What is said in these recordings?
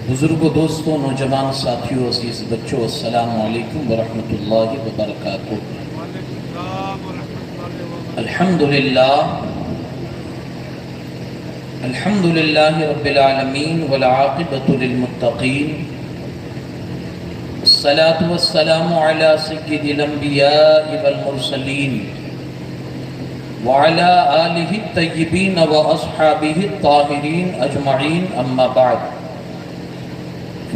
بزرگوں، دوستوں، نوجوان ساتھیوں، عزیز بچوں، السلام علیکم ورحمۃ اللہ وبرکاتہ۔ الحمدللہ رب العالمین والعاقبۃ للمتقین، الصلاة والسلام علی سید الانبیاء والمرسلین وعلی آلہ الطیبین واصحابہ الطاہرین اجمعین، اما بعد،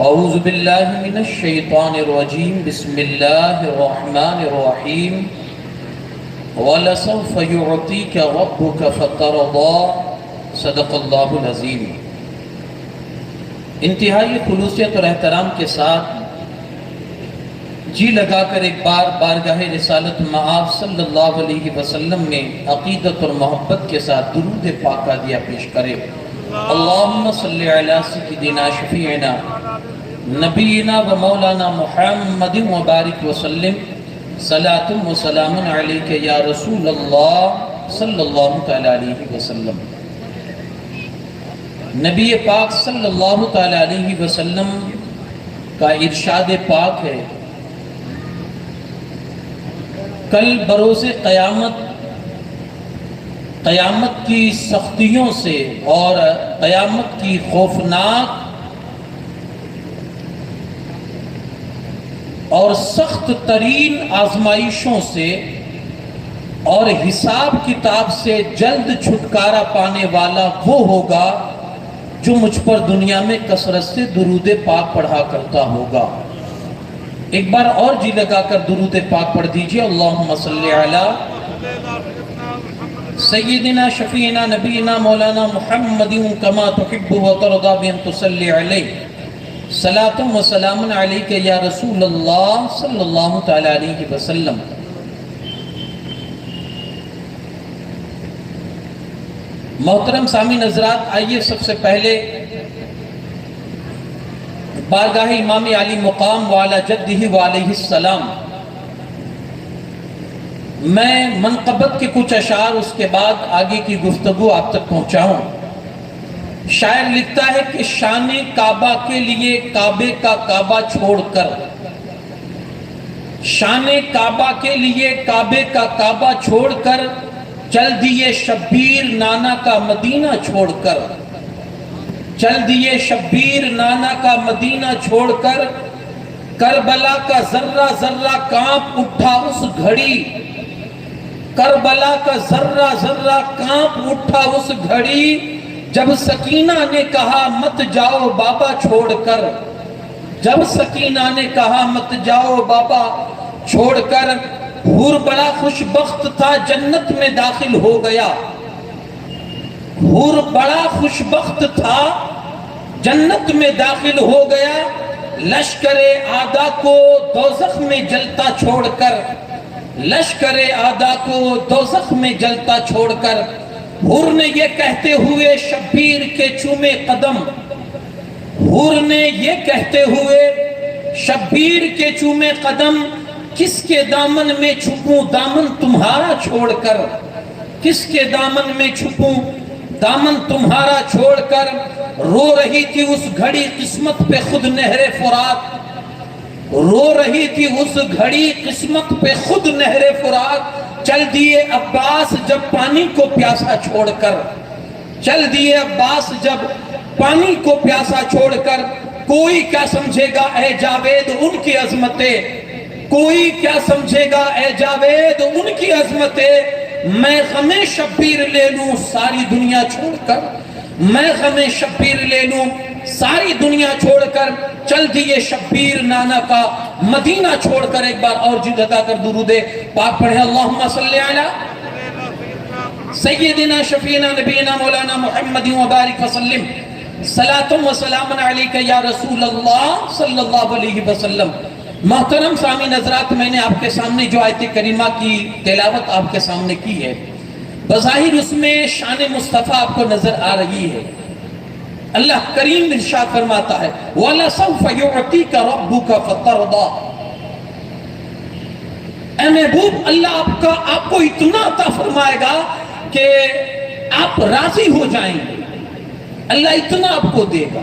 اعوذ باللہ من الشیطان الرجیم، بسم اللہ الرحمن الرحیم، وَلَسَوْفَ يُعْطِيكَ رَبُّكَ فَتَرْضَىٰ، صدق اللہ العظیم۔ انتہائی خلوصیت اور احترام کے ساتھ جی لگا کر ایک بار بارگاہ رسالت مآب صلی اللہ علیہ وسلم میں عقیدت اور محبت کے ساتھ درود پاک عادیہ پیش کرے۔ اللہم صلی علی سیدنا شفیعنا نبینا و مولانا محمد وبارک وسلم، صلاۃ و سلام علیک یا رسول اللہ صلی اللہ تعالی علیہ وسلم۔ نبی پاک صلی اللہ تعالی علیہ وسلم کا ارشاد پاک ہے، کل بروز قیامت کی سختیوں سے اور قیامت کی خوفناک اور سخت ترین آزمائشوں سے اور حساب کتاب سے جلد چھٹکارا پانے والا وہ ہوگا جو مجھ پر دنیا میں کثرت سے درود پاک پڑھا کرتا ہوگا۔ ایک بار اور جی لگا کر درود پاک پڑھ دیجئے۔ اللہم صلی علی سیدنا شفیعنا نبینا مولانا محمد کما تحب و ترضا بان تصلی علیہ، صلاۃ و سلام علیک یا رسول اللہ صلی اللہ تعالی علیہ وسلم۔ محترم سامعین حضرات، آئیے سب سے پہلے بارگاہ امام علی مقام وعلی جدہ وعلیہ السلام میں منقبت کے کچھ اشعار، اس کے بعد آگے کی گفتگو آپ تک پہنچاؤں۔ شاعر لکھتا ہے کہ شان کعبہ کے لیے کعبے کا کعبہ چھوڑ کر، شان کعبہ کے لیے کعبے کا کعبہ چھوڑ کر چل دیے شبیر نانا کا مدینہ چھوڑ کر، چل دیے شبیر نانا کا مدینہ چھوڑ کر، کربلا کا ذرہ ذرہ کانپ اٹھا اس گھڑی، کربلا کا ذرہ ذرہ کانپ اٹھا اس گھڑی، جب سکینہ نے کہا مت جاؤ بابا چھوڑ کر، جب سکینہ نے کہا مت جاؤ بابا چھوڑ کر، حور بڑا خوش بخت تھا جنت میں داخل ہو گیا، حور بڑا خوش بخت تھا جنت میں داخل ہو گیا، لشکر اعداء کو دوزخ میں جلتا چھوڑ کر، لشکر اعداء کو دوزخ میں جلتا چھوڑ کر، حور نے یہ کہتے ہوئے شبیر کے چومے قدم، حور نے یہ کہتے ہوئے شبیر کے چومے قدم، کس کے دامن میں چھپوں دامن تمہارا چھوڑ کر، کس کے دامن میں چھپوں دامن تمہارا چھوڑ کر، رو رہی تھی اس گھڑی قسمت پہ خود نہر فرات، رو رہی تھی اس گھڑی قسمت پہ خود نہر فرات، چل دیے عباس جب پانی کو پیاسا چھوڑ کر، چل دیے عباس جب پانی کو پیاسا چھوڑ کر، کوئی کیا سمجھے گا اے جاوید ان کی عظمتیں، کوئی کیا سمجھے گا اے جاوید ان کی عظمتیں، میں غم شبیر لے لوں ساری دنیا چھوڑ کر، میں غم شبیر لے لوں ساری دنیا چھوڑ کر، چل دیے شبیر نانا کا مدینہ چھوڑ کر۔ ایک بار اور جی لگا کر درود پاک پڑھیں۔ اللہم صلی علی سیدنا شفیعنا نبینا مولانا محمد وبارک وسلم، صلاۃ و سلام علیک یا رسول اللہ صلی اللہ علیہ وسلم۔ محترم سامعین حضرات، میں نے آپ کے سامنے جو آیت کریمہ کی تلاوت آپ کے سامنے کی ہے، بظاہر اس میں شان مصطفیٰ آپ کو نظر آ رہی ہے۔ اللہ کریم ارشاد فرماتا ہے وَلَسَوْفَ يُعْطِيكَ رَبُّكَ فَتَرْضَىٰ، اے محبوب اللہ آپ کو اتنا عطا فرمائے گا کہ آپ راضی ہو جائیں گے، اللہ اتنا آپ کو دے گا۔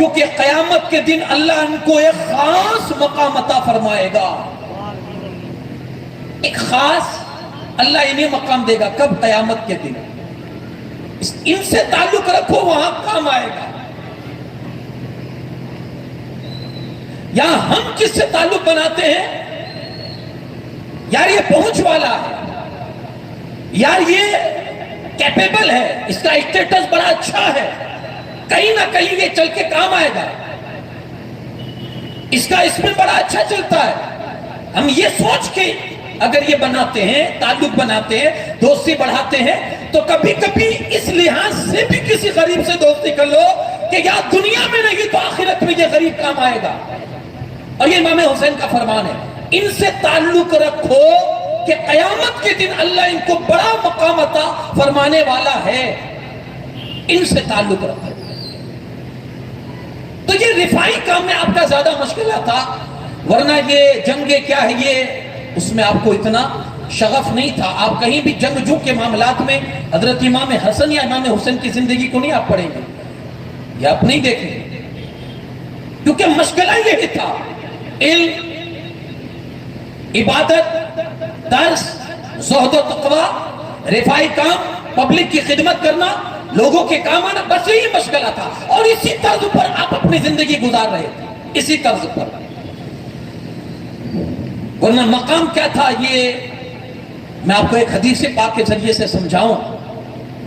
کیونکہ قیامت کے دن اللہ ان کو ایک خاص مقام عطا فرمائے گا. ایک خاص اللہ انہیں مقام دے گا. کب؟ قیامت کے دن. ان سے تعلق رکھو، وہاں کام آئے گا. یہاں ہم کس سے تعلق بناتے ہیں؟ یار یہ پہنچ والا ہے، یار یہ کیپیبل ہے، اس کا اسٹیٹس بڑا اچھا ہے، کہیں نہ کہیں یہ چل کے کام آئے گا، اس کا اس میں بڑا اچھا چلتا ہے. ہم یہ سوچ کے اگر یہ بناتے ہیں، تعلق بناتے ہیں، دوستی بڑھاتے ہیں، تو کبھی کبھی اس لحاظ سے بھی کسی غریب سے دوستی کر لو کہ یا دنیا میں نہیں تو آخرت میں یہ غریب کام آئے گا. اور یہ امام حسین کا فرمان ہے، ان سے تعلق رکھو کہ قیامت کے دن اللہ ان کو بڑا مقام عطا فرمانے والا ہے. ان سے تعلق رکھو. تو یہ رفائی کام میں آپ کا زیادہ مشکلہ تھا، ورنہ یہ جنگ کیا ہے یہ اس میں آپ کو اتنا شغف نہیں تھا. آپ کہیں بھی جنگجو کے معاملات میں حضرت امام حسن یا امام حسین کی زندگی کو نہیں آپ پڑھیں گے، یہ آپ نہیں دیکھیں گے، کیونکہ مشکلہ یہی تھا. علم، عبادت، درس، زہد و تقوی، رفائی کام، پبلک کی خدمت کرنا، لوگوں کے کام آنا، بس یہی مشکلہ تھا. اور اسی طرز پر آپ اپنی زندگی گزار رہے تھے، اسی طرز پر. ورنہ مقام کیا تھا یہ میں آپ کو ایک حدیث پاک کے ذریعے سے سمجھاؤں.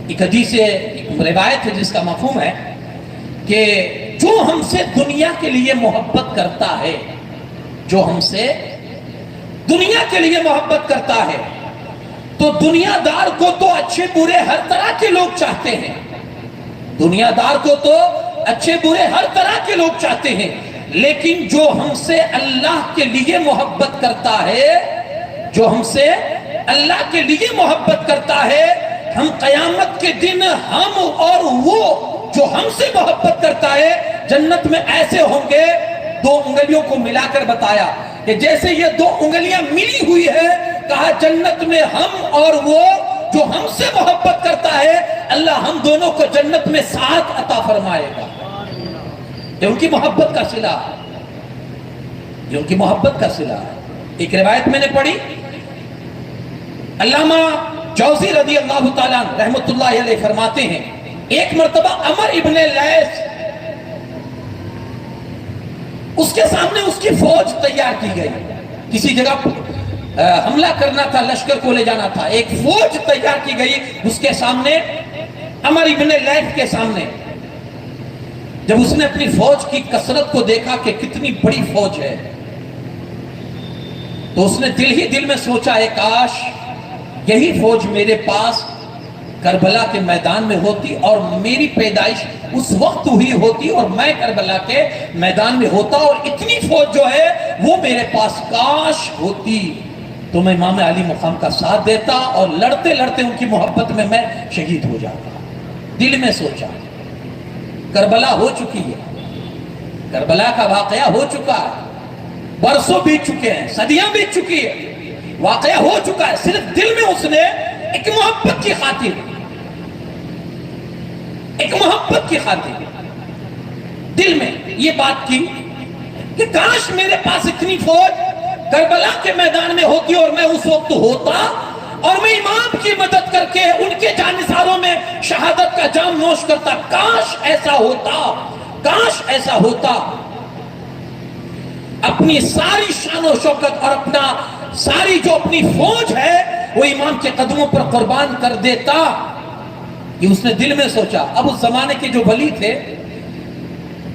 ایک حدیث، ایک روایت ہے جس کا مفہوم ہے کہ جو ہم سے دنیا کے لیے محبت کرتا ہے، جو ہم سے دنیا کے لیے محبت کرتا ہے، تو دنیا دار کو تو اچھے برے ہر طرح کے لوگ چاہتے ہیں. دنیا دار کو تو اچھے برے ہر طرح کے لوگ چاہتے ہیں، لیکن جو ہم سے اللہ کے لیے محبت کرتا ہے، جو ہم سے اللہ کے لیے محبت کرتا ہے، ہم قیامت کے دن ہم اور وہ جو ہم سے محبت کرتا ہے جنت میں ایسے ہوں گے. دو انگلیوں کو ملا کر بتایا کہ جیسے یہ دو انگلیاں ملی ہوئی ہے، کہا جنت میں ہم اور وہ جو ہم سے محبت کرتا ہے، اللہ ہم دونوں کو جنت میں ساتھ عطا فرمائے گا. یہ ان کی محبت کا صلہ ہے، یہ ان کی محبت کا صلہ ہے. ایک روایت میں نے پڑھی، علامہ جوزی رضی اللہ تعالیٰ رحمت اللہ علیہ فرماتے ہیں، ایک مرتبہ عمر ابن لیث، اس کے سامنے اس کی فوج تیار کی گئی، کسی جگہ حملہ کرنا تھا، لشکر کو لے جانا تھا. ایک فوج تیار کی گئی اس کے سامنے، عمر ابن لیث کے سامنے. جب اس نے اپنی فوج کی کثرت کو دیکھا کہ کتنی بڑی فوج ہے، تو اس نے دل ہی دل میں سوچا، ہے کاش یہی فوج میرے پاس کربلا کے میدان میں ہوتی اور میری پیدائش اس وقت ہوئی ہوتی اور میں کربلا کے میدان میں ہوتا اور اتنی فوج جو ہے وہ میرے پاس کاش ہوتی تو میں امام علی مقام کا ساتھ دیتا اور لڑتے لڑتے ان کی محبت میں میں شہید ہو جاتا. دل میں سوچا. کربلا ہو چکی ہے، کربلا کا واقعہ ہو چکا ہے، برسوں بیت چکے ہیں، صدیاں بیت چکی ہے، واقعہ ہو چکا ہے. صرف دل میں اس نے ایک محبت کی خاطر، ایک محبت کی خاطر دل میں یہ بات کی کہ کاش میرے پاس اتنی فوج کربلا کے میدان میں ہوتی اور میں اس وقت ہوتا اور میں امام کی مدد کر کے ان کے جانثاروں میں شہادت کا جام نوش کرتا. کاش ایسا ہوتا، کاش ایسا ہوتا. اپنی ساری شان و شوکت اور اپنا ساری جو اپنی فوج ہے وہ امام کے قدموں پر قربان کر دیتا. یہ اس نے دل میں سوچا. اب اس زمانے کے جو ولی تھے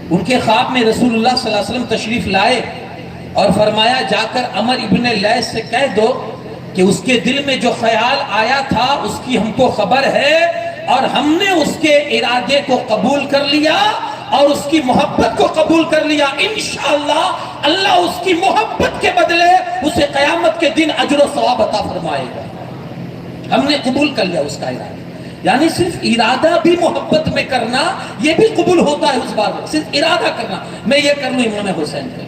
ان کے خواب میں رسول اللہ صلی اللہ علیہ وسلم تشریف لائے اور فرمایا جا کر عمر ابن لیث سے کہہ دو کہ اس کے دل میں جو خیال آیا تھا اس کی ہم کو خبر ہے اور ہم نے اس کے ارادے کو قبول کر لیا اور اس کی محبت کو قبول کر لیا. انشاءاللہ اللہ اس کی محبت کے بدلے اسے قیامت کے دن اجر و ثواب عطا فرمائے گا. ہم نے قبول کر لیا اس کا ارادہ. یعنی صرف ارادہ بھی محبت میں کرنا یہ بھی قبول ہوتا ہے اس بات میں. صرف ارادہ کرنا، میں یہ کر لوں امام حسین کے،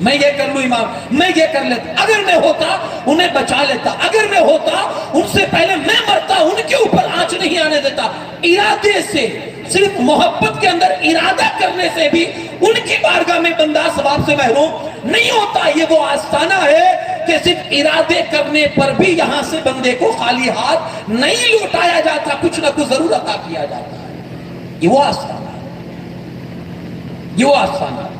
میں یہ کر لوں امام، میں یہ کر لیتا، اگر میں ہوتا انہیں بچا لیتا، اگر میں ہوتا ان سے پہلے میں مرتا، ان کے اوپر آنچ نہیں آنے دیتا. ارادے سے صرف محبت کے اندر ارادہ کرنے سے بھی ان کی بارگاہ میں بندہ ثواب سے محروم نہیں ہوتا. یہ وہ آستانہ ہے کہ صرف ارادے کرنے پر بھی یہاں سے بندے کو خالی ہاتھ نہیں لوٹایا جاتا, کچھ نہ کچھ ضرور عطا کیا جاتا ہے. یہ وہ آستانہ ہے, یہ وہ آستانہ ہے.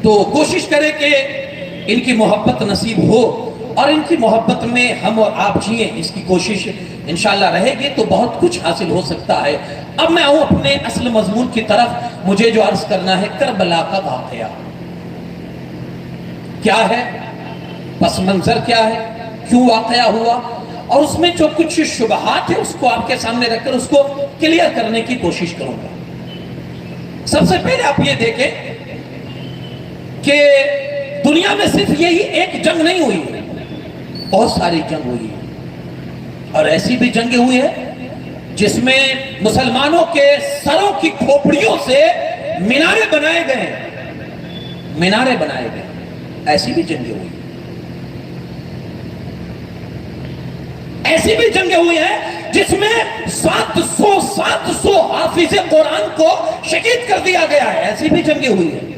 تو کوشش کرے کہ ان کی محبت نصیب ہو اور ان کی محبت میں ہم اور آپ جئیں, اس کی کوشش انشاءاللہ رہے گی تو بہت کچھ حاصل ہو سکتا ہے. اب میں آؤں اپنے اصل مضمون کی طرف. مجھے جو عرض کرنا ہے کربلا کا واقعہ کیا ہے, پس منظر کیا ہے, کیوں واقعہ ہوا, اور اس میں جو کچھ شبہات ہیں اس کو آپ کے سامنے رکھ کر اس کو کلیئر کرنے کی کوشش کروں گا. سب سے پہلے آپ یہ دیکھیں کہ دنیا میں صرف یہی ایک جنگ نہیں ہوئی, بہت ساری جنگ ہوئی ہے. اور ایسی بھی جنگیں ہوئی ہیں جس میں مسلمانوں کے سروں کی کھوپڑیوں سے مینارے بنائے گئے, مینارے بنائے گئے. ایسی بھی جنگیں ہوئی, ایسی بھی جنگیں ہوئی ہیں جس میں 700 حافظ قرآن کو شہید کر دیا گیا ہے. ایسی بھی جنگیں ہوئی ہیں.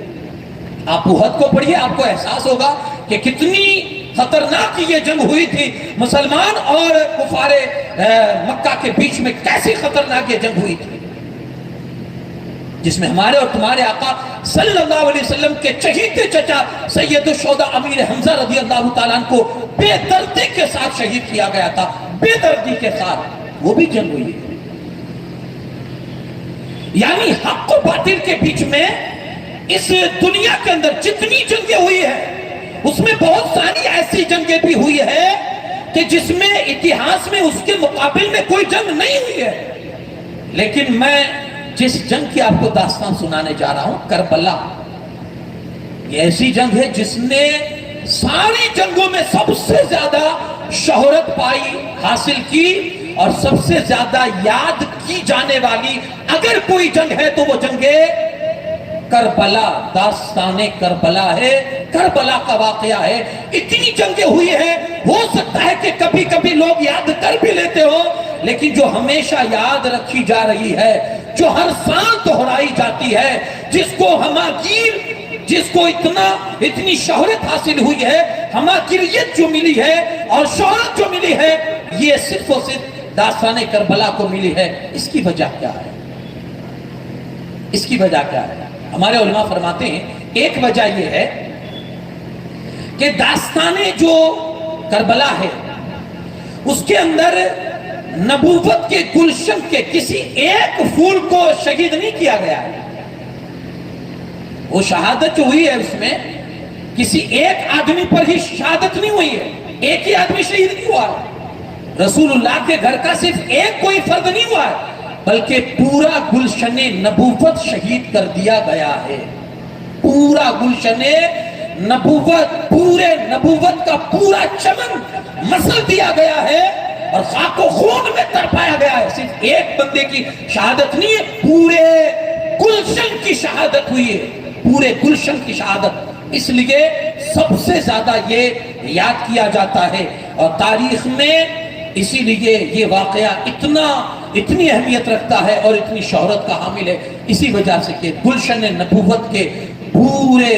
آپ احد کو پڑھیے, آپ کو احساس ہوگا کہ کتنی خطرناک یہ جنگ ہوئی تھی. مسلمان اور کفار مکہ کے بیچ میں کیسی خطرناک یہ جنگ ہوئی تھی, جس میں ہمارے اور تمہارے آقا صلی اللہ علیہ وسلم کے چہیتے چچا سید الشہداء امیر حمزہ رضی اللہ تعالیٰ عنہ کو بے دردی کے ساتھ شہید کیا گیا تھا, بے دردی کے ساتھ. وہ بھی جنگ ہوئی ہے. یعنی حق و باطل کے بیچ میں اس دنیا کے اندر جتنی جنگیں ہوئی ہیں اس میں بہت ساری ایسی جنگیں بھی ہوئی ہے کہ جس میں اتہاس میں اس کے مقابل میں کوئی جنگ نہیں ہوئی ہے. لیکن میں جس جنگ کی آپ کو داستان سنانے جا رہا ہوں, کربلا, یہ ایسی جنگ ہے جس نے ساری جنگوں میں سب سے زیادہ شہرت پائی, حاصل کی, اور سب سے زیادہ یاد کی جانے والی اگر کوئی جنگ ہے تو وہ جنگ کربلا, داستان کربلا ہے, کربلا کا واقعہ ہے. اتنی جنگیں ہوئی ہیں, ہو سکتا ہے کہ کبھی کبھی لوگ یاد کر بھی لیتے ہو, لیکن جو ہمیشہ یاد رکھی جا رہی ہے, جو ہر سال دہرائی جاتی ہے, جس کو ہماگیر, جس کو اتنی شہرت حاصل ہوئی ہے, ہماگیریت جو ملی ہے اور شہرت جو ملی ہے, یہ صرف اور صرف داستان کربلا کو ملی ہے. اس کی وجہ کیا ہے, اس کی وجہ کیا ہے؟ ہمارے علماء فرماتے ہیں ایک وجہ یہ ہے کہ داستان جو کربلا ہے اس کے اندر نبوت کے گلشن کے کسی ایک پھول کو شہید نہیں کیا گیا ہے. وہ شہادت جو ہوئی ہے اس میں کسی ایک آدمی پر ہی شہادت نہیں ہوئی ہے, ایک ہی آدمی شہید نہیں ہوا ہے. رسول اللہ کے گھر کا صرف ایک کوئی فرد نہیں ہوا ہے, بلکہ پورا گلشن نبوت شہید کر دیا گیا ہے. پورا گلشن نبوت, پورے نبوت کا پورا چمن مسل دیا گیا ہے اور خاک و خون میں تڑپایا گیا ہے. صرف ایک بندے کی شہادت نہیں ہے, پورے گلشن کی شہادت ہوئی ہے, پورے گلشن کی شہادت. اس لیے سب سے زیادہ یہ یاد کیا جاتا ہے اور تاریخ میں اسی لیے یہ واقعہ اتنی اہمیت رکھتا ہے اور اتنی شہرت کا حامل ہے, اسی وجہ سے کہ گلشن نبوت کے پورے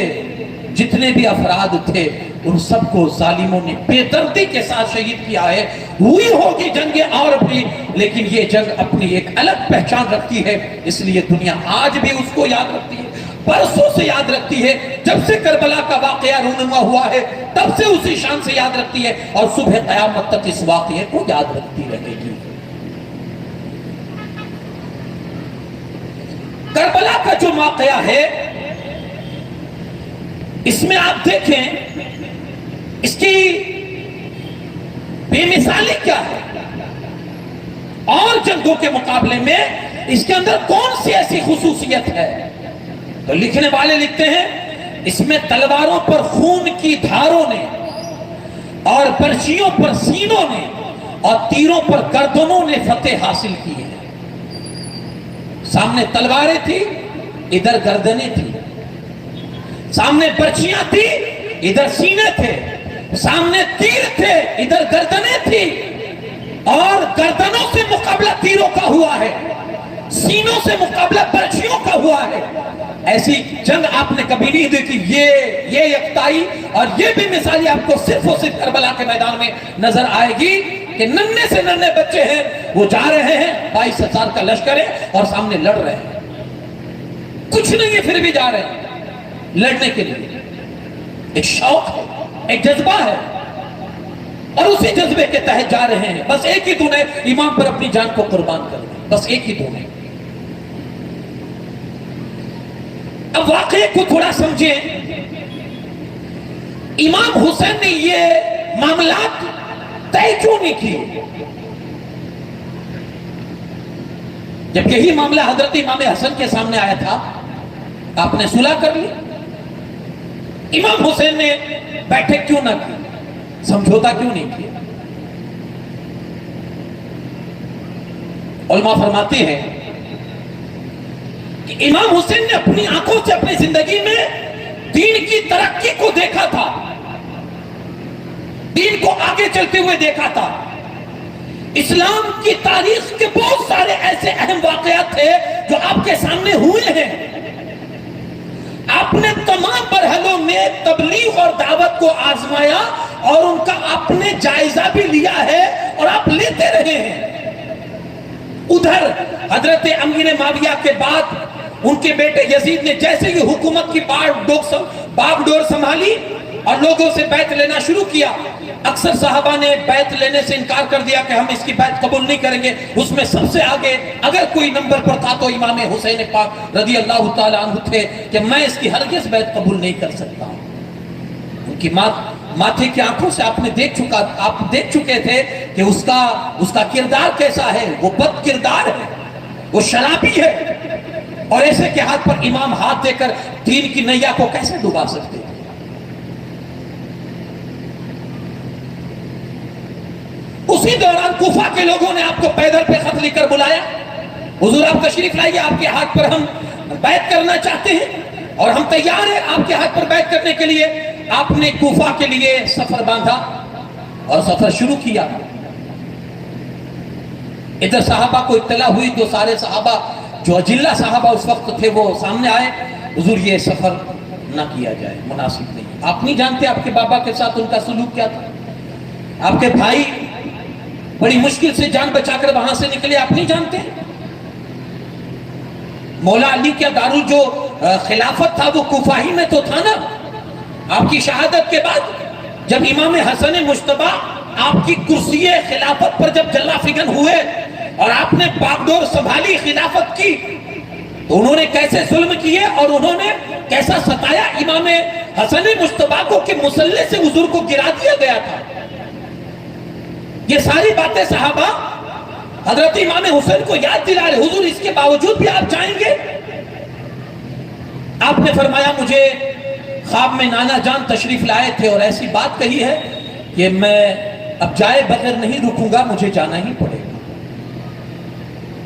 جتنے بھی افراد تھے ان سب کو ظالموں نے بے دردی کے ساتھ شہید کیا ہے. ہوئی ہوگی جنگیں اور بھی, لیکن یہ جنگ اپنی ایک الگ پہچان رکھتی ہے, اس لیے دنیا آج بھی اس کو یاد رکھتی ہے, برسوں سے یاد رکھتی ہے. جب سے کربلا کا واقعہ رونما ہوا ہے تب سے اسی شان سے یاد رکھتی ہے اور صبح قیامت تک اس واقعے کو یاد رکھتی رہے گی. کربلا کا جو واقعہ ہے اس میں آپ دیکھیں اس کی بے مثالی کیا ہے, اور جنگوں کے مقابلے میں اس کے اندر کون سی ایسی خصوصیت ہے. تو لکھنے والے لکھتے ہیں اس میں تلواروں پر خون کی دھاروں نے اور برچیوں پر سینوں نے اور تیروں پر گردنوں نے فتح حاصل کی ہے. سامنے تلواریں تھی, ادھر گردنیں تھی, سامنے برچیاں تھی, ادھر سینے تھے, سامنے تیر تھے, ادھر گردنیں تھی, اور گردنوں سے مقابلہ تیروں کا ہوا ہے. سینوں سے مقابلہ برچھیوں کا ہوا ہے. ایسی جنگ آپ نے کبھی نہیں دیکھی. یہ یکتائی اور یہ بھی مثالی آپ کو صرف اور صرف کربلا کے میدان میں نظر آئے گی کہ ننھے سے ننھے بچے ہیں, وہ جا رہے ہیں, 22,000 کا لشکر ہے اور سامنے لڑ رہے ہیں. کچھ نہیں ہے پھر بھی جا رہے ہیں لڑنے کے لیے. ایک شوق ہے, ایک جذبہ ہے, اور اسی جذبے کے تحت جا رہے ہیں. بس ایک ہی دھن ہے, امام پر اپنی جان کو قربان کر دیں. بس ایک ہی دھن ہے. اب واقعے کو تھوڑا سمجھیں. امام حسین نے یہ معاملات طے کیوں نہیں کیے؟ جب یہی معاملہ حضرت امام حسن کے سامنے آیا تھا, آپ نے صلح کر لی. امام حسین نے بیٹھک کیوں نہ کی, سمجھوتا کیوں نہیں کیا؟ علماء فرماتے ہیں کہ امام حسین نے اپنی آنکھوں سے اپنی زندگی میں دین کی ترقی کو دیکھا تھا, دین کو آگے چلتے ہوئے دیکھا تھا. اسلام کی تاریخ کے بہت سارے ایسے اہم واقعات تھے جو آپ کے سامنے ہوئے ہیں. آپ نے تمام مرحلوں میں تبلیغ اور دعوت کو آزمایا اور ان کا آپ نے جائزہ بھی لیا ہے اور آپ لیتے رہے ہیں. ادھر حضرت امیر معاویہ کے بعد ان کے بیٹے یزید نے جیسے ہی حکومت کی باغ ڈور سنبھالی اور لوگوں سے بیعت لینا شروع کیا, اکثر صحابہ نے بیعت لینے سے انکار کر دیا کہ ہم اس کی بیعت قبول نہیں کریں گے. اس میں سب سے آگے اگر کوئی نمبر پر تھا تو امام حسین پاک رضی اللہ تعالیٰ عنہ تھے کہ میں اس کی ہرگز بیعت قبول نہیں کر سکتا ہوں. ان کی ماتھے کی آنکھوں سے آپ دیکھ چکے تھے کہ اس کا کردار کیسا ہے. وہ بد کردار ہے, وہ شرابی ہے, اور ایسے کے ہاتھ پر امام ہاتھ دے کر دین کی نیا کو کیسے ڈبا سکتے ہیں؟ اسی دوران کوفہ کے لوگوں نے آپ کو پیدل پہ خط لکھ کر بلایا, حضور آپ تشریف لائیے, آپ کے ہاتھ پر ہم بیعت کرنا چاہتے ہیں اور ہم تیار ہیں آپ کے ہاتھ پر بیعت کرنے کے لیے. آپ نے کوفہ کے لیے سفر باندھا اور سفر شروع کیا. ادھر صحابہ کو اطلاع ہوئی تو سارے صحابہ جو اجلہ صحابہ اس وقت تھے وہ سامنے آئے. حضور یہ سفر نہ کیا جائے, مناسب نہیں. آپ نہیں جانتے آپ کے بابا کے ساتھ ان کا سلوک کیا تھا. آپ کے بھائی بڑی مشکل سے جان بچا کر وہاں سے نکلے, آپ نہیں جانتے. مولا علی کا دارو جو خلافت تھا وہ کوفہ ہی میں تو تھا نا. آپ کی شہادت کے بعد جب امام حسن مجتبی آپ کی کرسی خلافت پر جب جلا فگن ہوئے اور آپ نے باغڈور سنبھالی خلافت کی, تو انہوں نے کیسے ظلم کیے اور انہوں نے کیسا ستایا امام حسن مجتبی کو کہ مسلح سے حضور کو گرا دیا گیا تھا. یہ ساری باتیں صحابہ حضرت امام حسین کو یاد دلا رہے. حضور اس کے باوجود بھی آپ جائیں گے؟ آپ نے فرمایا مجھے خواب میں نانا جان تشریف لائے تھے اور ایسی بات کہی ہے کہ میں اب جائے بغیر نہیں رکوں گا, مجھے جانا ہی پڑے گا.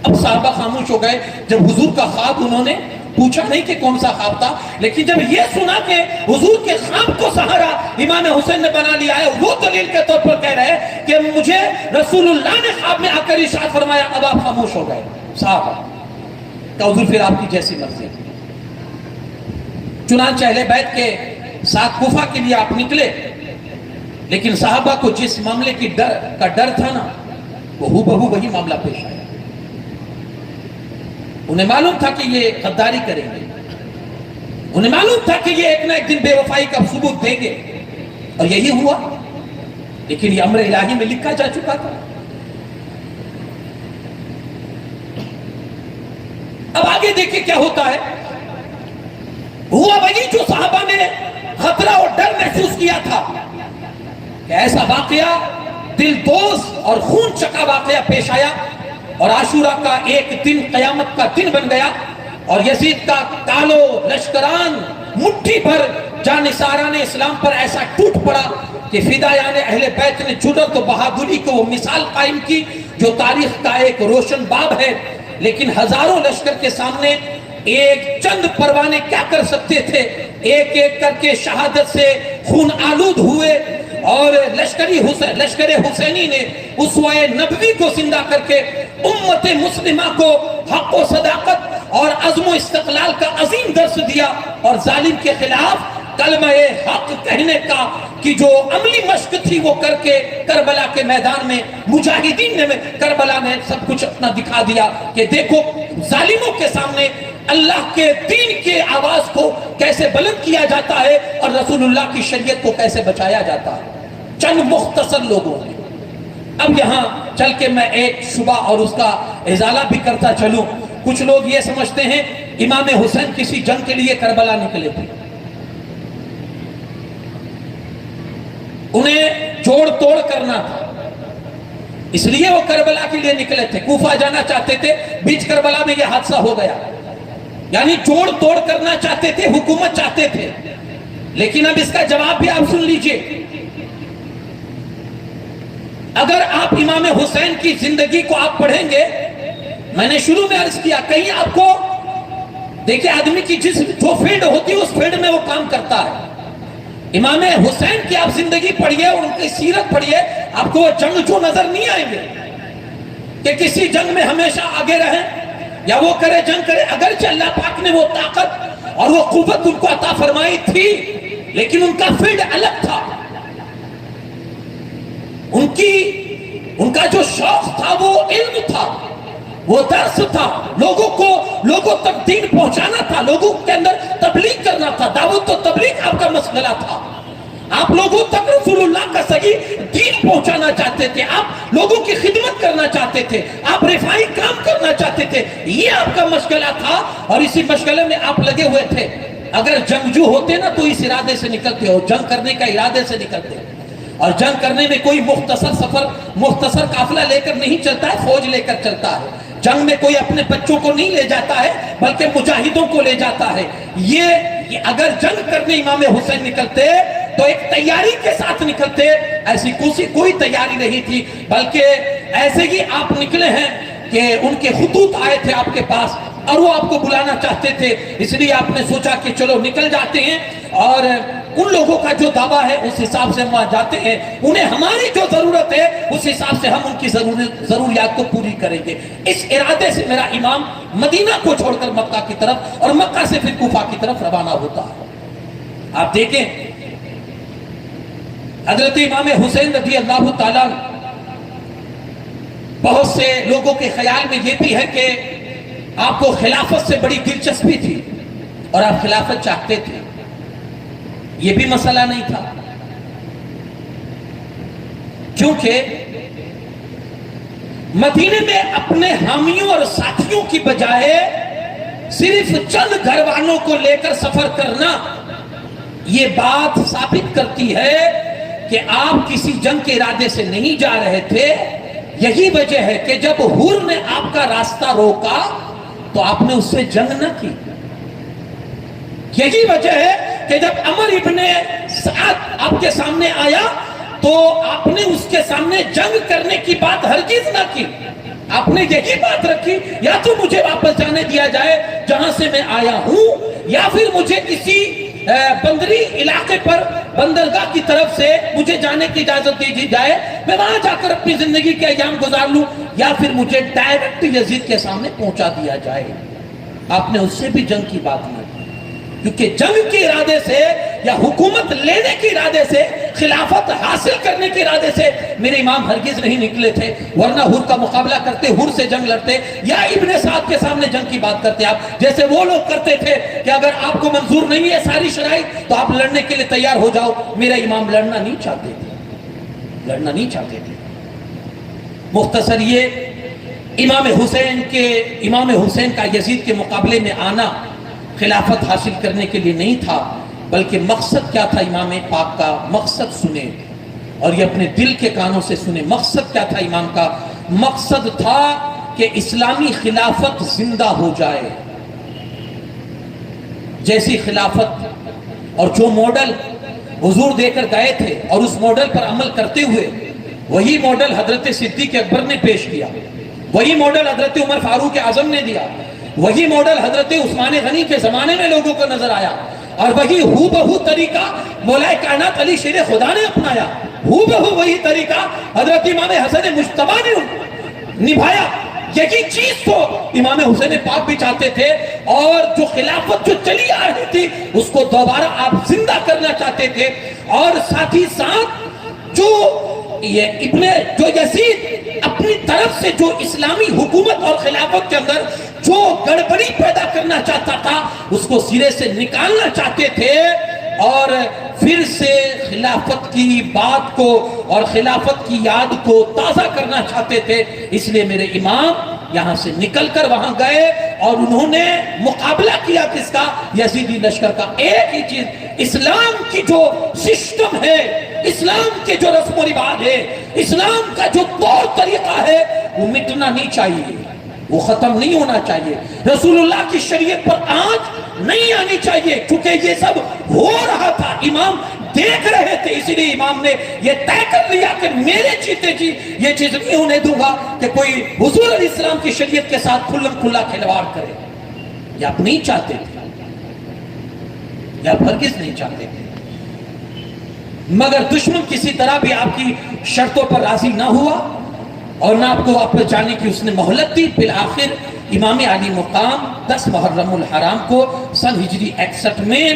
اب صحابہ خاموش ہو گئے. جب حضور کا خواب انہوں نے پوچھا نہیں کہ کون سا خواب تھا, لیکن جب یہ سنا کہ حضور کے خواب کو سہارا امام حسین نے بنا لیا ہے, وہ دلیل کے طور پر کہہ رہے ہیں کہ مجھے رسول اللہ نے خواب میں آ کر ارشاد فرمایا. اب آپ خاموش ہو گئے صحابہ کہ حضور پھر آپ کی جیسی مرضی. چنانچہ اہل بیت کے ساتھ کوفہ کے لیے آپ نکلے, لیکن صحابہ کو جس معاملے کی کا ڈر تھا نا, وہ ہو بہو وہی معاملہ پیش آیا. انہیں معلوم تھا کہ یہ غداری کریں گے, انہیں معلوم تھا کہ یہ ایک نہ ایک دن بے وفائی کا ثبوت دیں گے, اور یہی ہوا. لیکن یہ امر الہی میں لکھا جا چکا تھا. اب آگے دیکھیں کیا ہوتا ہے. ہوا وہی جو صحابہ نے خطرہ اور ڈر محسوس کیا تھا کہ ایسا واقعہ دل دوز اور خون چکا واقعہ پیش آیا, اور عاشورہ کا ایک دن قیامت کا دن بن گیا, اور یزید کا کالو لشکران مٹھی بھر جانثاران اسلام پر ایسا ٹوٹ پڑا کہ فدایان اہل بیت نے جرأت و بہادری کو وہ مثال قائم کی جو تاریخ کا ایک روشن باب ہے. لیکن ہزاروں لشکر کے سامنے ایک چند پروانے کیا کر سکتے تھے؟ ایک ایک کر کے شہادت سے خون آلود ہوئے, اور لشکر حسینی نے اسوہ نبوی کو زندہ کر کے امت مسلمہ کو حق و صداقت اور عزم و استقلال کا عظیم درس دیا، اور ظالم کے خلاف کلمہ حق کہنے کا کہ جو عملی مشق تھی وہ کر کے کربلا کے میدان میں مجاہدین نے کربلا نے سب کچھ اپنا دکھا دیا کہ دیکھو ظالموں کے سامنے اللہ کے دین کے آواز کو کیسے بلند کیا جاتا ہے اور رسول اللہ کی شریعت کو کیسے بچایا جاتا ہے چند مختصر لوگوں نے۔ اب یہاں چل کے میں ایک شبہ اور اس کا ازالہ بھی کرتا چلوں۔ کچھ لوگ یہ سمجھتے ہیں امام حسین کسی جنگ کے لیے کربلا نکلے تھے، انہیں جوڑ توڑ کرنا تھا، اس لیے وہ کربلا کے لیے نکلے تھے، کوفہ جانا چاہتے تھے، بیچ کربلا میں یہ حادثہ ہو گیا، یعنی جوڑ توڑ کرنا چاہتے تھے، حکومت چاہتے تھے۔ لیکن اب اس کا جواب بھی آپ سن لیجئے، اگر آپ امام حسین کی زندگی کو آپ پڑھیں گے، میں نے شروع میں عرض کیا کہیں آپ کو دیکھیں آدمی کی جو فیلڈ ہوتی ہے اس فیلڈ میں وہ کام کرتا ہے۔ امام حسین کی آپ زندگی پڑھیے اور ان کی سیرت پڑھیے، آپ کو وہ جنگ جو نظر نہیں آئیں گے کہ کسی جنگ میں ہمیشہ آگے رہیں یا وہ کرے جنگ کرے، اگرچہ اللہ پاک نے وہ طاقت اور وہ قوت ان کو عطا فرمائی تھی لیکن ان کا فیلڈ الگ تھا، ان کا جو شوق تھا وہ علم تھا، وہ درس تھا، لوگوں تک دین پہنچانا تھا، لوگوں کے اندر تبلیغ کرنا تھا، دعوت و تبلیغ آپ کا مسئلہ تھا، آپ لوگوں تک رسول اللہ کا صحیح دین پہنچانا چاہتے تھے، آپ لوگوں کی خدمت کرنا چاہتے تھے، آپ رفائی کام کرنا چاہتے تھے، یہ آپ کا مشغلہ تھا اور اسی مشغلے میں آپ لگے ہوئے تھے۔ اگر جنگجو ہوتے نا تو اس ارادے سے نکلتے ہو، جنگ کرنے کا ارادے سے نکلتے ہیں، اور جنگ کرنے میں کوئی مختصر قافلہ لے کر نہیں چلتا ہے، فوج لے کر چلتا ہے، جنگ میں کوئی اپنے بچوں کو نہیں لے جاتا ہے بلکہ مجاہدوں کو لے جاتا ہے۔ یہ اگر جنگ کرنے امام حسین نکلتے تو ایک تیاری کے ساتھ نکلتے، ایسی کوئی تیاری نہیں تھی، بلکہ ایسے ہی آپ نکلے ہیں کہ ان کے خطوط آئے تھے آپ کے پاس اور وہ آپ کو بلانا چاہتے تھے، اس لیے آپ نے سوچا کہ چلو نکل جاتے ہیں اور ان لوگوں کا جو دعویٰ ہے اس حساب سے ہم وہاں جاتے ہیں، انہیں ہماری جو ضرورت ہے اس حساب سے ہم ان کی ضروریات کو پوری کریں گے۔ اس ارادے سے میرا امام مدینہ کو چھوڑ کر مکہ کی طرف اور مکہ سے پھر کوفہ کی طرف روانہ ہوتا ہے۔ آپ دیکھیں حضرت امام حسین رضی اللہ تعالیٰ، بہت سے لوگوں کے خیال میں یہ بھی ہے کہ آپ کو خلافت سے بڑی دلچسپی تھی اور آپ خلافت چاہتے تھے، یہ بھی مسئلہ نہیں تھا، کیونکہ مدینے میں اپنے حامیوں اور ساتھیوں کی بجائے صرف چند گھر والوں کو لے کر سفر کرنا یہ بات ثابت کرتی ہے کہ آپ کسی جنگ کے ارادے سے نہیں جا رہے تھے۔ یہی وجہ ہے کہ جب حر نے آپ کا راستہ روکا تو آپ نے اس سے جنگ نہ کی۔ یہی وجہ ہے کہ جب عمر ابن سعد آپ کے سامنے آیا تو آپ نے اس کے سامنے جنگ کرنے کی بات ہرگز نہ کی، آپ نے یہی بات رکھی یا تو مجھے واپس جانے دیا جائے جہاں سے میں آیا ہوں، یا پھر مجھے کسی بندری علاقے پر بندرگاہ کی طرف سے مجھے جانے کی اجازت دی جائے، میں وہاں جا کر اپنی زندگی کے ایام گزار لوں، یا پھر مجھے ڈائریکٹ یزید کے سامنے پہنچا دیا جائے۔ آپ نے اس سے بھی جنگ کی بات نہ کی، کیونکہ جنگ کے ارادے سے یا حکومت لینے کے ارادے سے، خلافت حاصل کرنے کے ارادے سے میرے امام ہرگز نہیں نکلے تھے، ورنہ حر کا مقابلہ کرتے، حر سے جنگ لڑتے یا ابن سعد کے سامنے جنگ کی بات کرتے آپ، جیسے وہ لوگ کرتے تھے کہ اگر آپ کو منظور نہیں ہے ساری شرائط تو آپ لڑنے کے لیے تیار ہو جاؤ۔ میرا امام لڑنا نہیں چاہتے تھے، مختصر یہ امام حسین کا یزید کے مقابلے میں آنا خلافت حاصل کرنے کے لیے نہیں تھا، بلکہ مقصد کیا تھا امام پاک کا؟ مقصد سنیں اور یہ اپنے دل کے کانوں سے سنیں۔ مقصد کیا تھا امام کا؟ مقصد تھا کہ اسلامی خلافت زندہ ہو جائے، جیسی خلافت اور جو ماڈل حضور دے کر گئے تھے اور اس ماڈل پر عمل کرتے ہوئے وہی ماڈل حضرت صدیق اکبر نے پیش کیا، وہی ماڈل حضرت عمر فاروق اعظم نے دیا، وہی ماڈل حضرت عثمان غنی کے زمانے میں لوگوں کو نظر آیا، اور وہی ہو بہو طریقہ مولا کائنات علی شیر خدا نے اپنایا، ہو بہو وہی طریقہ حضرت امام حسن مجتبیٰ نے نبھایا۔ یہی چیز تو امام حسین پاک بھی چاہتے تھے، اور جو خلافت جو چلی آ رہی تھی اس کو دوبارہ آپ زندہ کرنا چاہتے تھے، اور ساتھ ہی ساتھ جو یزید اپنی طرف سے جو اسلامی حکومت اور خلافت کے اندر جو گڑبڑی پیدا کرنا چاہتا تھا اس کو سرے سے نکالنا چاہتے تھے، اور پھر سے خلافت کی بات کو اور خلافت کی یاد کو تازہ کرنا چاہتے تھے۔ اس لیے میرے امام یہاں سے نکل کر وہاں گئے اور انہوں نے مقابلہ کیا کس کا؟ یزیدی لشکر کا۔ ایک ہی چیز، اسلام کی جو سسٹم ہے، اسلام کے جو رسم و رواج ہے، اسلام کا جو طور طریقہ ہے، وہ مٹنا نہیں چاہیے، وہ ختم نہیں ہونا چاہیے، رسول اللہ کی شریعت پر آنچ نہیں آنی چاہیے، کیونکہ یہ سب ہو رہا تھا، امام دیکھ رہے تھے۔ اسی لیے امام نے یہ طے کر لیا کہ میرے جیتے جی یہ چیز نہیں ہونے دوں گا کہ کوئی حضور علیہ السلام کی شریعت کے ساتھ کھلم کھلا کھلواڑ کرے۔ یہ آپ نہیں چاہتے تھے، یہ آپ ہرگز نہیں چاہتے تھے، مگر دشمن کسی طرح بھی آپ کی شرطوں پر راضی نہ ہوا اور نہ آپ کو واپس جانے کی اس نے مہلت دی۔ بالآخر امام علی مقام 10 محرم الحرام کو سن ہجری 61 میں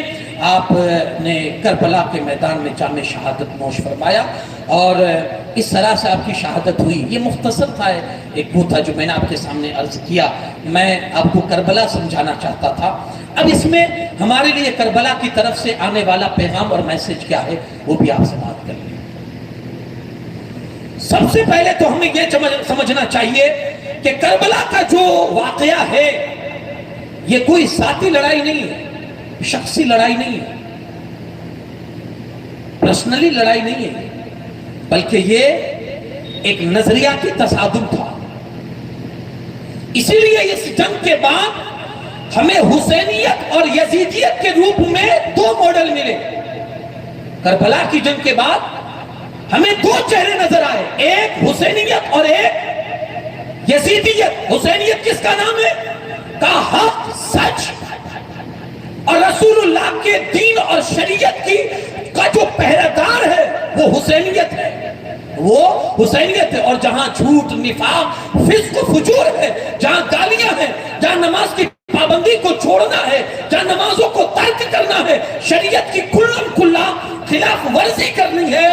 آپ نے کربلا کے میدان میں جام شہادت نوش فرمایا، اور اس طرح سے آپ کی شہادت ہوئی۔ یہ مختصر تھا، ایک وہ تھا جو میں نے آپ کے سامنے عرض کیا، میں آپ کو کربلا سمجھانا چاہتا تھا۔ اب اس میں ہمارے لیے کربلا کی طرف سے آنے والا پیغام اور میسج کیا ہے وہ بھی آپ سے بات کر لیں۔ سب سے پہلے تو ہمیں یہ سمجھنا چاہیے کہ کربلا کا جو واقعہ ہے یہ کوئی ذاتی لڑائی نہیں ہے، شخصی لڑائی نہیں ہے، پرسنلی لڑائی نہیں ہے، بلکہ یہ ایک نظریاتی تصادم تھا۔ اسی لیے اس جنگ کے بعد ہمیں حسینیت اور یزیدیت کے روپ میں 2 ماڈل ملے۔ کربلا کی جنگ کے بعد ہمیں 2 چہرے نظر آئے، ایک حسینیت اور ایک یزیدیت۔ حسینیت کس کا نام ہے؟ کا حق، سچ اور رسول اللہ کے دین اور شریعت کی کا جو پہرےدار ہے وہ حسینیت ہے، وہ حسینیت ہے۔ اور جہاں جھوٹ، نفاق، فسق و فجور ہے، جہاں گالیاں ہیں، جہاں نماز کی پابندی کو چھوڑنا ہے، جہاں نمازوں کو ترک کرنا ہے، شریعت کی کھلم کھلا خلاف ورزی کرنی ہے،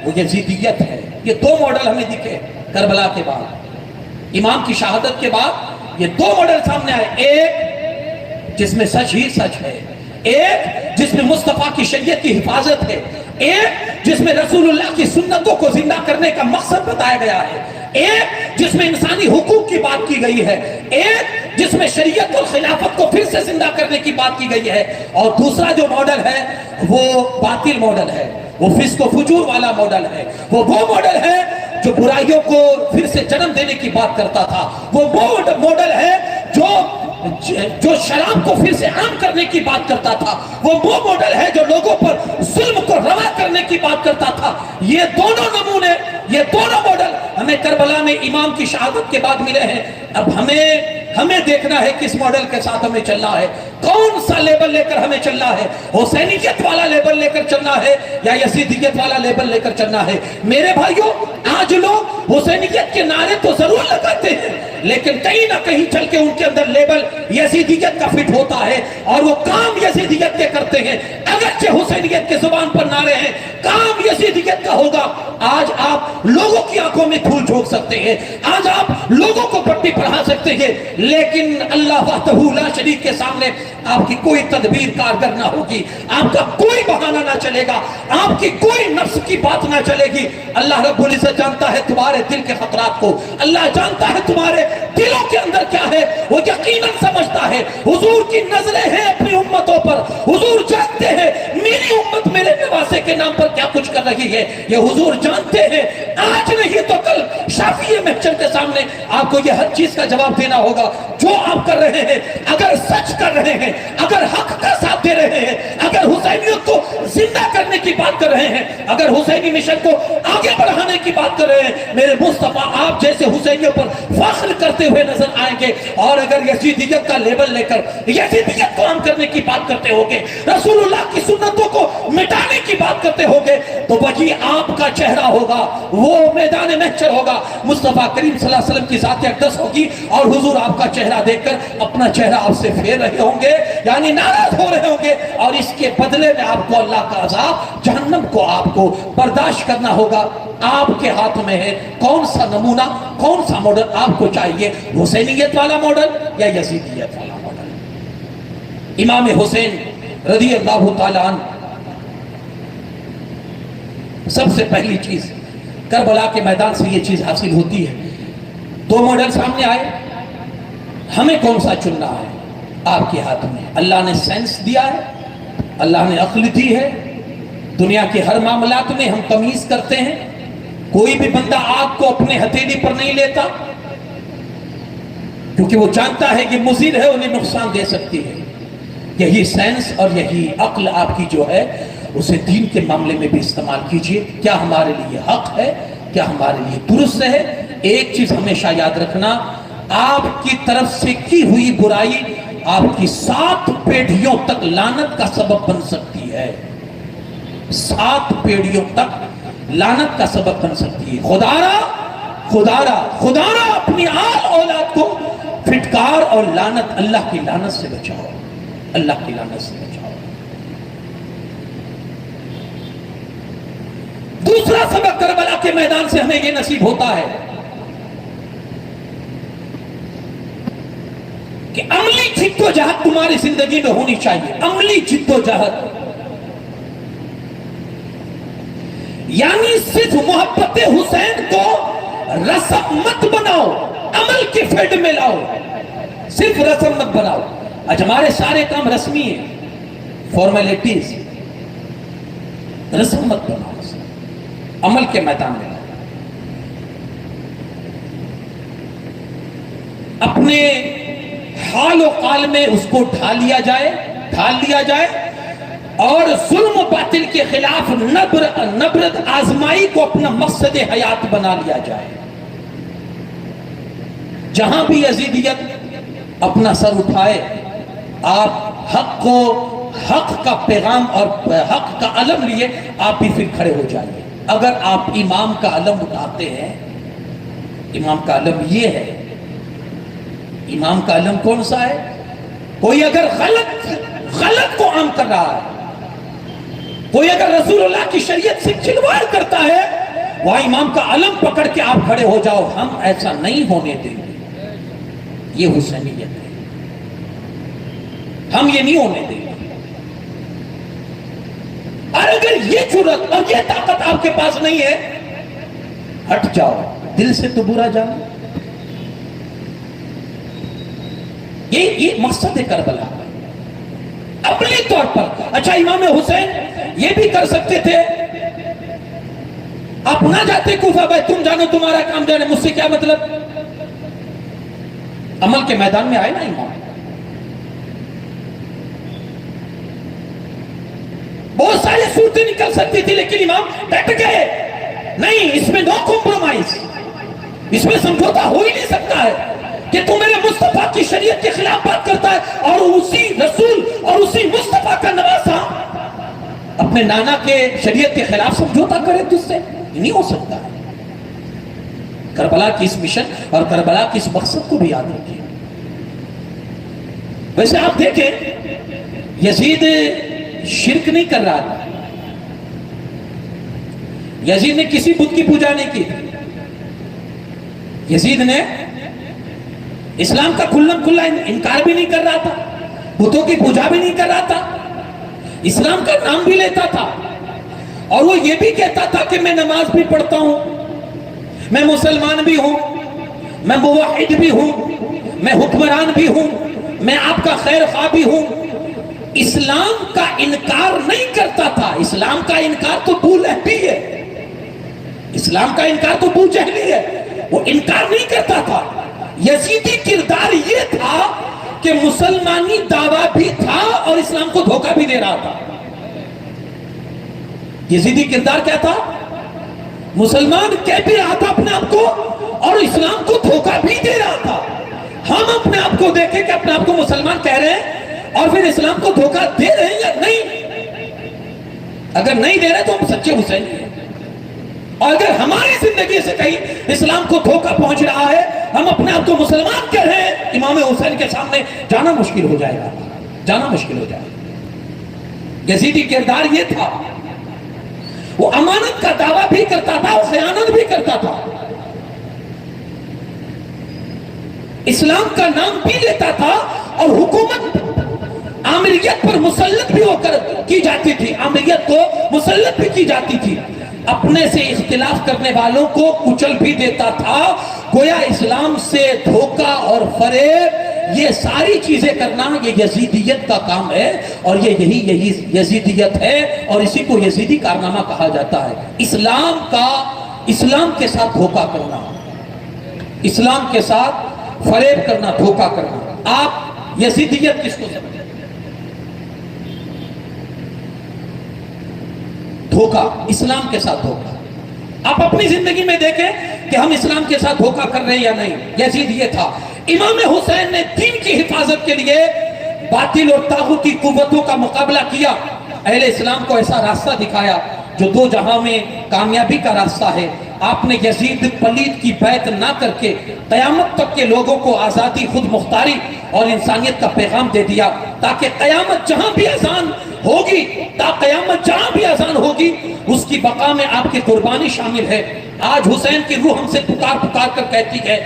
وہ یزیدیت ہے۔ یہ 2 ماڈل ہمیں دکھے کربلا کے بعد، امام کی شہادت کے بعد یہ 2 ماڈل سامنے آئے، ایک جس میں سچ ہی سچ ہے، ایک جس میں مصطفیٰ کی شریعت کی حفاظت ہے، ایک جس میں رسول اللہ کی سنتوں کو زندہ کرنے کا مقصد بتایا گیا ہے، ایک جس میں انسانی حقوق کی بات کی گئی ہے، ایک جس میں شریعت اور خلافت کو پھر سے زندہ کرنے کی بات کی گئی ہے، اور دوسرا جو ماڈل ہے وہ باطل ماڈل ہے، وہ فسق و فجور والا ماڈل ہے، وہ ماڈل ہے جو برائیوں کو پھر سے جنم دینے کی بات کرتا تھا، وہ ماڈل ہے جو شراب کو پھر سے عام کرنے کی بات کرتا تھا، وہ ماڈل ہے جو لوگوں پر ظلم کو روا کرنے کی بات کرتا تھا۔ یہ دونوں نمونے، یہ دونوں ماڈل ہمیں کربلا میں امام کی شہادت کے بعد ملے ہیں۔ اب ہمیں دیکھنا ہے کس ماڈل کے ساتھ ہمیں چلنا ہے، کون سا لیبل لے کر ہمیں چلنا ہے، حسینیت والا لیبل لے کر چلنا ہے یا یزیدیت والا لیبل لے کر چلنا ہے۔ میرے بھائیوں، آج لوگ حسینیت کے نعرے تو ضرور لگاتے ہیں، لیکن کہیں نہ کہیں چل کے ان کے اندر لیبل یزیدیت کا فٹ ہوتا ہے اور وہ کام یزیدیت کے کرتے ہیں، اگرچہ حسینیت کے زبان پر نعرے ہیں، کام یزیدیت کا ہوگا۔ آج آپ لوگوں کی آنکھوں میں دھول جھونک سکتے ہیں، آج آپ لوگوں کو پٹی پڑھا سکتے ہیں، لیکن اللہ وحدہ لا شریک کے سامنے آپ کی کوئی تدبیر کارگر نہ ہوگی، آپ کا کوئی بہانہ نہ چلے گا، آپ کی کوئی نفس کی بات نہ چلے گی۔ اللہ رب العزت جانتا ہے تمہارے دل کے خطرات کو، اللہ جانتا ہے تمہارے دلوں کے اندر کیا ہے، وہ یقیناً سمجھتا ہے۔ حضور کی نظریں ہیں اپنی امتوں پر، حضور جانتے ہیں میری امت میرے نواسے کے نام پر کیا کچھ کر رہی ہے، یہ حضور جانتے ہیں۔ آج نہیں تو کل شافعی محشر کے سامنے آپ کو یہ ہر چیز کا جواب دینا ہوگا جو آپ کر رہے ہیں۔ اگر سچ کر رہے ہیں، اگر حق کا ساتھ دے رہے ہیں، اگر حسینیت کو زندہ کرنے کی بات کر رہے ہیں، اگر حسینی مشن کو آگے بڑھانے کی بات کر رہے ہیں، میرے مصطفیٰ آپ جیسے حسینیوں پر فخر کرتے ہوئے نظر آئیں گے، اور اگر یزیدیت کا لیبل لے کر یزیدیت کو عام کرنے کی بات کرتے ہوگے، رسول اللہ کی سنتوں کو مٹانے کی بات کرتے ہوگے، تو وہی آپ کا چہرہ ہوگا، وہ میدان محشر ہوگا، مصطفیٰ کریم صلی اللہ علیہ وسلم کی ذات اقدس ہوگی، اور حضور آپ کا چہرہ دیکھ کر اپنا چہرہ آپ سے پھیر رہے ہوں گے، یعنی ناراض ہو رہے ہوں گے، اور اس کے بدلے میں آپ کو اللہ کا عذاب جہنم کو آپ کو برداشت کرنا ہوگا۔ آپ کے ہاتھ میں ہے کون سا نمونہ، کون سا ماڈل آپ کو چاہیے، حسینیت والا ماڈل یا یزیدیت والا ماڈل؟ امام حسین رضی اللہ تعالیٰ عنہ، سب سے پہلی چیز کربلا کے میدان سے یہ چیز حاصل ہوتی ہے، دو ماڈل سامنے آئے، ہمیں کون سا چننا ہے؟ آپ کے ہاتھ میں۔ اللہ نے سینس دیا ہے، اللہ نے عقل دی ہے، دنیا کے ہر معاملات میں ہم تمیز کرتے ہیں، کوئی بھی بندہ آگ کو اپنے ہتھیلی پر نہیں لیتا، کیونکہ وہ جانتا ہے کہ مضر ہے، انہیں نقصان دے سکتی ہے۔ یہی سینس اور یہی عقل آپ کی جو ہے اسے دین کے معاملے میں بھی استعمال کیجئے، کیا ہمارے لیے حق ہے، کیا ہمارے لیے درست ہے۔ ایک چیز ہمیشہ یاد رکھنا، آپ کی طرف سے کی ہوئی برائی آپ کی 7 پیڑھیوں تک لعنت کا سبب بن سکتی ہے، 7 پیڑھیوں تک لعنت کا سبب بن سکتی ہے۔ خدارا اپنی آل اولاد کو پھٹکار اور لعنت، اللہ کی لعنت سے بچاؤ، اللہ کی لعنت سے بچاؤ۔ دوسرا سبق کربلا کے میدان سے ہمیں یہ نصیب ہوتا ہے کہ عملی جدوجہد تمہاری زندگی میں ہونی چاہیے، عملی جدوجہد، یعنی صرف محبت حسین کو رسم مت بناؤ، عمل کی فیلڈ میں لاؤ، صرف رسم مت بناؤ۔ آج ہمارے سارے کام رسمی ہیں، فارمیلٹیز، رسم مت بناؤ، عمل کے میدان میں لاؤ۔ اپنے حال و قال میں اس کو ڈھال لیا جائے اور ظلم و باطل کے خلاف نبرد آزمائی کو اپنا مقصد حیات بنا لیا جائے۔ جہاں بھی یزیدیت اپنا سر اٹھائے، آپ حق کا پیغام اور حق کا علم لیے آپ بھی پھر کھڑے ہو جائیے۔ اگر آپ امام کا علم اٹھاتے ہیں، امام کا علم یہ ہے، امام کا علم کون سا ہے؟ کوئی اگر غلط کو عام کر رہا ہے، کوئی اگر رسول اللہ کی شریعت سے کھلواڑ کرتا ہے، وہاں امام کا علم پکڑ کے آپ کھڑے ہو جاؤ۔ ہم ایسا نہیں ہونے دیں گے، یہ حسینیت ہے، ہم یہ نہیں ہونے دیں گے۔ اور اگر یہ جرأت اور یہ طاقت آپ کے پاس نہیں ہے، ہٹ جاؤ، دل سے تو برا جانا۔ یہ مقصد ہے کربلا۔ عملی طور پر اچھا امام حسین یہ بھی کر سکتے تھے، آپ نہ جاتے کوفہ، بھائی تم جانو، تمہارا کام جانے، مجھ سے کیا مطلب؟ عمل کے میدان میں آئے نا امام، بہت ساری صورتیں نکل سکتی تھی، لیکن امام ڈٹ گئے، نہیں، اس میں نو کمپرومائز، اس میں سمجھوتا ہو ہی نہیں سکتا ہے کہ تو میرے مصطفیٰ کی شریعت کے خلاف بات کرتا ہے، اور اسی رسول اور اسی مصطفیٰ کا نواسا اپنے نانا کے شریعت کے خلاف سمجھوتا کرے، تجھ سے نہیں ہو سکتا ہے۔ کربلا کی اس مشن اور کربلا کی اس مقصد کو بھی یاد رکھیے۔ ویسے آپ دیکھیں، یزید شرک نہیں کر رہا تھا، یزید نے کسی بت کی پوجا نہیں کی، یزید نے اسلام کا کھلا انکار بھی نہیں کر رہا تھا، بتوں کی پوجا بھی نہیں کر رہا تھا، اسلام کا نام بھی لیتا تھا، اور وہ یہ بھی کہتا تھا کہ میں نماز بھی پڑھتا ہوں، میں مسلمان بھی ہوں، میں موحد بھی ہوں، میں حکمران بھی ہوں، میں آپ کا خیر خواہ بھی ہوں۔ اسلام کا انکار نہیں کرتا تھا، اسلام کا انکار تو ابو لہبی ہے، اسلام کا انکار تو ابو جہلی ہے، وہ انکار نہیں کرتا تھا۔ یزیدی کردار یہ تھا کہ مسلمانی دعویٰ بھی تھا اور اسلام کو دھوکہ بھی دے رہا تھا۔ یزیدی کردار کیا تھا؟ مسلمان کہہ بھی رہا تھا اپنے آپ کو اور اسلام کو دھوکہ بھی دے رہا تھا. ہم اپنے آپ کو دیکھیں کہ اپنے آپ کو مسلمان کہہ رہے ہیں اور پھر اسلام کو دھوکہ دے رہے ہیں یا نہیں. اگر نہیں دے رہے تو ہم سچے حسینی ہیں. اور اگر ہماری زندگی سے کہیں اسلام کو دھوکہ پہنچ رہا ہے, ہم اپنے آپ کو مسلمان کہہ رہے ہیں, امام حسین کے سامنے جانا مشکل ہو جائے گا, جانا مشکل ہو جائے گا. یزیدی کردار یہ تھا, وہ امانت کا دعویٰ بھی کرتا تھا, وہ خیانت بھی کرتا تھا, اسلام کا نام بھی لیتا تھا اور حکومت آمریت پر مسلط بھی ہو کر کی جاتی تھی, آمریت کو مسلط بھی کی جاتی تھی. اپنے سے اختلاف کرنے والوں کو کچل بھی دیتا تھا. گویا اسلام سے دھوکہ اور فریب, یہ ساری چیزیں کرنا یہ یزیدیت کا کام ہے, اور یہی یزیدیت ہے, اور اسی کو یزیدی کارنامہ کہا جاتا ہے. اسلام کے ساتھ دھوکہ کرنا, اسلام کے ساتھ فریب کرنا, دھوکہ کرنا. آپ یزیدیت کس کو سمجھتے ہیں؟ دھوکہ, اسلام کے ساتھ دھوکہ. آپ اپنی زندگی میں دیکھیں کہ ہم اسلام کے ساتھ دھوکہ کر رہے ہیں یا نہیں. یزید یہ تھا. امام حسین نے دین کی حفاظت کے لیے باطل اور طاغوت کی قوتوں کا مقابلہ کیا, اہل اسلام کو ایسا راستہ دکھایا جو دو جہاں میں کامیابی کا راستہ ہے. آپ نے یزید پلید کی بیعت نہ کر کے قیامت تک کے لوگوں کو آزادی, خود مختاری اور انسانیت کا پیغام دے دیا, تاکہ قیامت جہاں بھی اذان ہوگی, قیامت جہاں بھی اذان ہوگی, اس کی بقا میں آپ کی قربانی شامل ہے. آج حسین کی روح ہم سے پکار پکار کر کہتی ہے,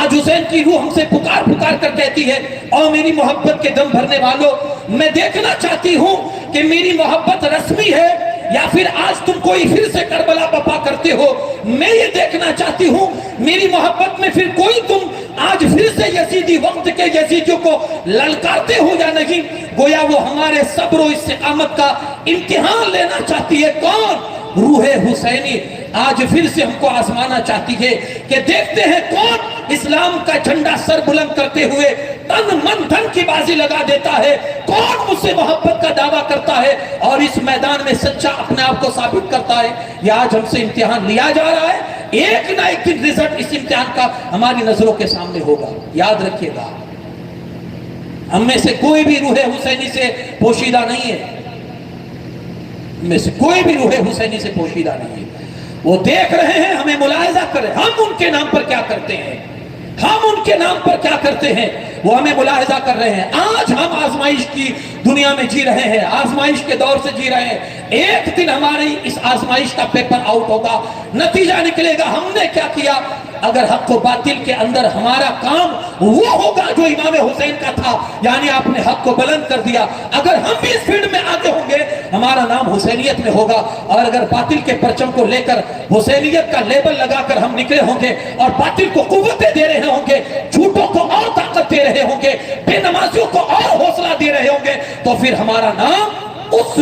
آج حسین کی روح ہم سے پکار پکار کر کہتی ہے, اور میری محبت کے دم بھرنے والوں, میں دیکھنا چاہتی ہوں کہ میری محبت رسمی ہے یا پھر آج تم کوئی پھر سے کربلا بپا کرتے ہو. میں یہ دیکھنا چاہتی ہوں میری محبت میں پھر کوئی تم آج پھر سے یزیدی وقت کے یزیدیوں کو للکارتے ہو یا نہیں. گویا وہ ہمارے صبر و استقامت کا امتحان لینا چاہتی ہے. کون؟ روح حسینی آج پھر سے ہم کو آزمانا چاہتی ہے کہ دیکھتے ہیں کون اسلام کا جھنڈا سر بلند کرتے ہوئے تن من دھن کی بازی لگا دیتا ہے, کون مجھ سے محبت کا دعویٰ کرتا ہے اور اس میدان میں سچا اپنے آپ کو ثابت کرتا ہے. یہ آج ہم سے امتحان لیا جا رہا ہے, ایک نہ ایک دن رزلٹ اس امتحان کا ہماری نظروں کے سامنے ہوگا. یاد رکھیے گا, ہم میں سے کوئی بھی روح حسینی سے پوشیدہ نہیں ہے, میں سے کوئی بھی روح حسینی سے پوشیدہ نہیں ہے. وہ دیکھ رہے ہیں, ہمیں ملاحظہ کر رہے ہیں, ہم ان کے نام پر کیا کرتے ہیں, ہم ان کے نام پر کیا کرتے ہیں, وہ ہمیں ملاحظہ کر رہے ہیں. آج ہم آزمائش کی دنیا میں جی رہے ہیں, آزمائش کے دور سے جی رہے ہیں. ایک دن ہماری اس آزمائش کا پیپر آؤٹ ہوگا, نتیجہ نکلے گا ہم نے کیا کیا. اگر حق و باطل کے اندر ہمارا کام وہ ہوگا جو امام حسین کا تھا, یعنی آپ نے حق کو بلند کر دیا, اگر ہم بھی اس فیلڈ میں آگے ہوں گے ہمارا نام حسینیت میں ہوگا. اور اگر باطل کے پرچم کو لے کر حسینیت کا لیبل لگا کر ہم نکلے ہوں گے اور باطل کو قوتیں دے رہے ہوں گے, جھوٹوں کو اور طاقت دے رہے ہوں گے, بے نمازیوں کو اور حوصلہ دے رہے ہوں گے, تو پھر ہمارا نام اس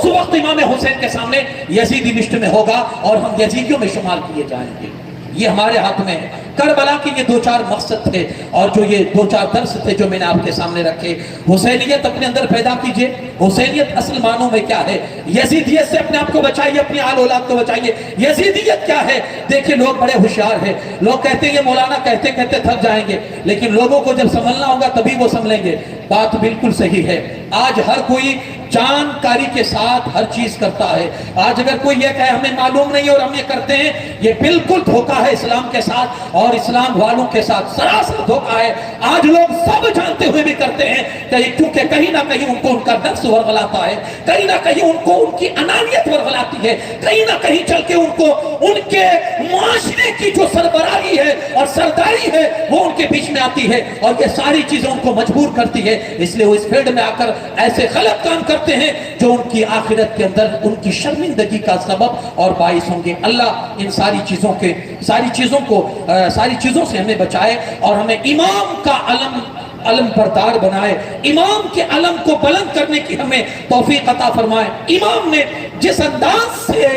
وقت امام حسین کے سامنے یزیدی لسٹ میں ہوگا اور ہم یزیدیوں میں شمار کیے جائیں گے. یہ ہمارے ہاتھ میں ہے. کربلا کے یہ دو چار مقصد تھے اور جو یہ دو چار درس تھے جو میں نے آپ کے سامنے رکھے. حسینیت اپنے اندر پیدا کیجئے. حسینیت اصل معنوں میں کیا ہے؟ یزیدیت سے اپنے آپ کو بچائیے, اپنی آل اولاد کو بچائیے. یزیدیت کیا ہے؟ دیکھیں لوگ بڑے ہوشیار ہیں, لوگ کہتے ہیں یہ مولانا کہتے کہتے تھک جائیں گے, لیکن لوگوں کو جب سنبھلنا ہوگا تبھی وہ سنبھلیں گے. بات بالکل صحیح ہے. آج ہر کوئی جانکاری کے ساتھ ہر چیز کرتا ہے. آج اگر کوئی یہ کہے ہمیں معلوم نہیں اور ہم یہ کرتے ہیں, یہ بالکل دھوکہ ہے اسلام کے ساتھ اور اسلام والوں کے ساتھ, سراسر دھوکہ ہے. آج لوگ سب جانتے ہوئے بھی کرتے ہیں کیونکہ کہیں نہ کہیں ان کو ان کا نفس ورغلاتا ہے, کہیں نہ کہیں ان کو ان کی انانیت ورغلاتی ہے, کہیں نہ کہیں چل کے ان کو ان کے معاشرے کی جو سربراہی ہے اور سرداری ہے وہ ان کے بیچ میں آتی ہے, اور یہ ساری چیزیں ان کو مجبور کرتی ہے. اس لیے وہ اس فیلڈ میں آ کر ایسے غلط کام کرتے ہیں جو ان کی آخرت کے اندر ان کی شرمندگی کا سبب اور باعث ہوں گے. اللہ ان ساری چیزوں سے ہمیں بچائے اور ہمیں امام کا علم بردار بنائے, امام کے علم کو بلند کرنے کی ہمیں توفیق عطا فرمائے. امام نے جس انداز سے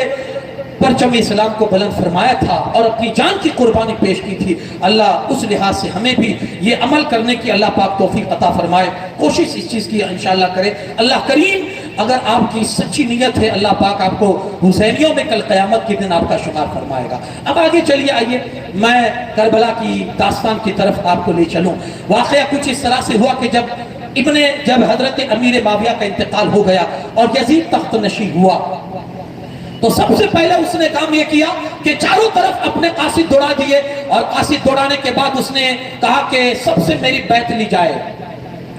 پرچم اسلام کو بلند فرمایا تھا اور اپنی جان کی قربانی پیش کی تھی, اللہ اس لحاظ سے ہمیں بھی یہ عمل کرنے کی اللہ پاک توفیق عطا فرمائے. کوشش اس چیز کی انشاءاللہ کرے. اللہ کریم اگر آپ کی سچی نیت ہے اللہ پاک آپ کو حسینیوں میں کل قیامت کے دن آپ کا شمار فرمائے گا۔ اب آگے چلیے، آئیے میں کربلا کی داستان کی طرف آپ کو لے چلوں۔ واقعہ کچھ اس طرح سے ہوا کہ جب حضرت امیر معاویہ کا انتقال ہو گیا اور یزید تخت نشین ہوا، تو سب سے پہلے اس نے کام یہ کیا کہ چاروں طرف اپنے قاصد دوڑا دیے، اور قاصد دوڑانے کے بعد اس نے کہا کہ سب سے میری بیعت لی جائے۔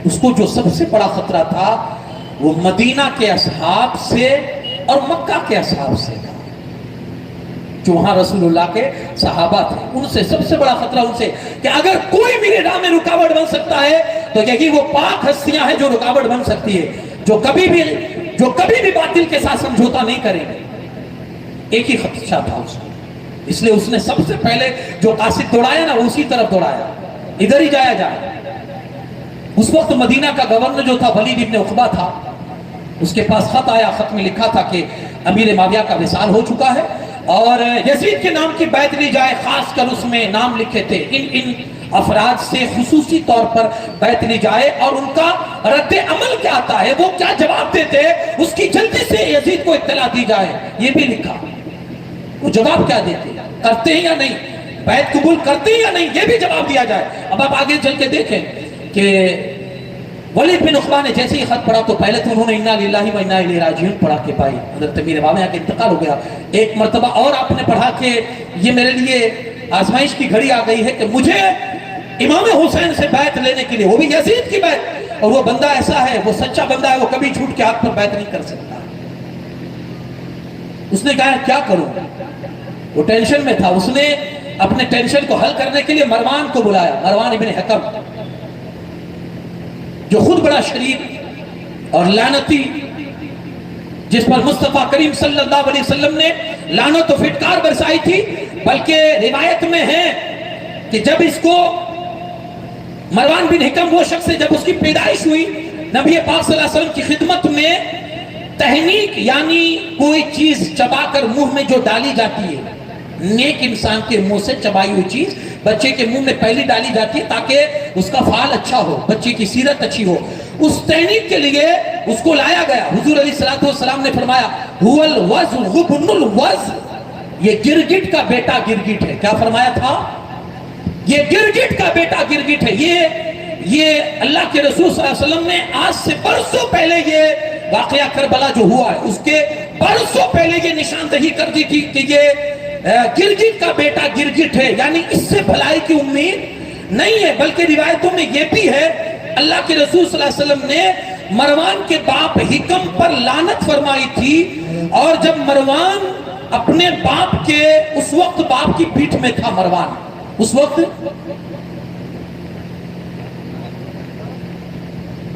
اس کو جو سب سے بڑا خطرہ تھا وہ مدینہ کے اصحاب سے اور مکہ کے اصحاب سے تھا، جو وہاں رسول اللہ کے صحابہ تھے، ان سے سب سے بڑا خطرہ ان سے کہ اگر کوئی میرے راہ میں رکاوٹ بن سکتا ہے تو یہی وہ پاک ہستیاں ہیں جو رکاوٹ بن سکتی ہے، جو کبھی بھی باطل کے ساتھ سمجھوتا نہیں کریں گے۔ ایک ہی خدشہ تھا اس کو، اس لیے اس نے سب سے پہلے جو قاصد دوڑایا نا، اسی طرف دوڑایا، ادھر ہی جایا جائے۔ اس وقت مدینہ کا گورنر جو تھا ولید ابن عقبہ تھا، اس کے پاس خط آیا، خط میں لکھا تھا کہ امیر معاویہ کا وصال ہو چکا ہے اور یزید کے نام کی بیعت لی جائے، خاص کر اس میں نام لکھے تھے ان افراد سے خصوصی طور پر بیعت لی جائے، اور ان کا رد عمل کیا آتا ہے، وہ کیا جواب دیتے، اس کی جلدی سے یزید کو اطلاع دی جائے، یہ بھی لکھا۔ وہ جواب کیا دیتے، کرتے ہیں یا نہیں، بیعت قبول کرتے ہیں یا نہیں، یہ بھی جواب دیا جائے۔ اب آپ آگے چل کے دیکھیں کہ ولید بن عقبہ نے جیسے ہی خط پڑھا تو پہلے تو انہوں نے انا للہ و انا الیہ راجعون پڑھا کہ بھائی حضرت امیر معاویہ کا انتقال ہو گیا۔ ایک مرتبہ اور آپ نے پڑھا کہ یہ میرے لیے آزمائش کی گھڑی آ گئی ہے کہ مجھے امام حسین سے بیعت لینے کے لیے، وہ بھی یزید کی بیعت، اور وہ بندہ ایسا ہے، وہ سچا بندہ ہے، وہ کبھی جھوٹ کے ہاتھ پر بیعت نہیں کر سکتا۔ اس نے کہا کیا کروں، وہ ٹینشن میں تھا۔ اس نے اپنے ٹینشن کو حل کرنے کے لیے مروان کو بلایا، مروان ابن حکم، جو خود بڑا شریر اور لعنتی، جس پر مصطفیٰ کریم صلی اللہ علیہ وسلم نے لعنت و فٹکار برسائی تھی۔ بلکہ روایت میں ہے کہ جب اس کو مروان بن حکم وہ شخص ہے، جب اس کی پیدائش ہوئی، نبی پاک صلی اللہ علیہ وسلم کی خدمت میں تحنیک یعنی کوئی چیز چبا کر منہ میں جو ڈالی جاتی ہے، نیک انسان کے منہ سے چبائی ہوئی چیز بچے کے منہ میں پہلی ڈالی جاتی ہے تاکہ اس کا فعال اچھا ہو، بچے کی سیرت اچھی ہو، اس تحنیک کے لیے اس کو لایا گیا۔ حضور علیہ السلام نے فرمایا هو الوز غبن الوز، یہ گرگٹ کا بیٹا گرگٹ ہے۔ کیا فرمایا تھا؟ یہ گرگٹ کا بیٹا گرگٹ ہے۔ یہ اللہ کے رسول صلی اللہ علیہ وسلم نے آج سے برسوں پہلے یہ واقعہ کربلا جو ہوا ہے، اس کے برسوں پہلے یہ نشاندہی کر دی تھی کہ یہ گرگٹ کا بیٹا گرگٹ ہے، یعنی اس سے بھلائی کی امید نہیں ہے۔ بلکہ روایتوں میں یہ بھی ہے اللہ کے رسول صلی اللہ علیہ وسلم نے مروان کے باپ حکم پر لعنت فرمائی تھی، اور جب مروان اپنے باپ کے اس وقت باپ کی پیٹھ میں تھا، مروان اس وقت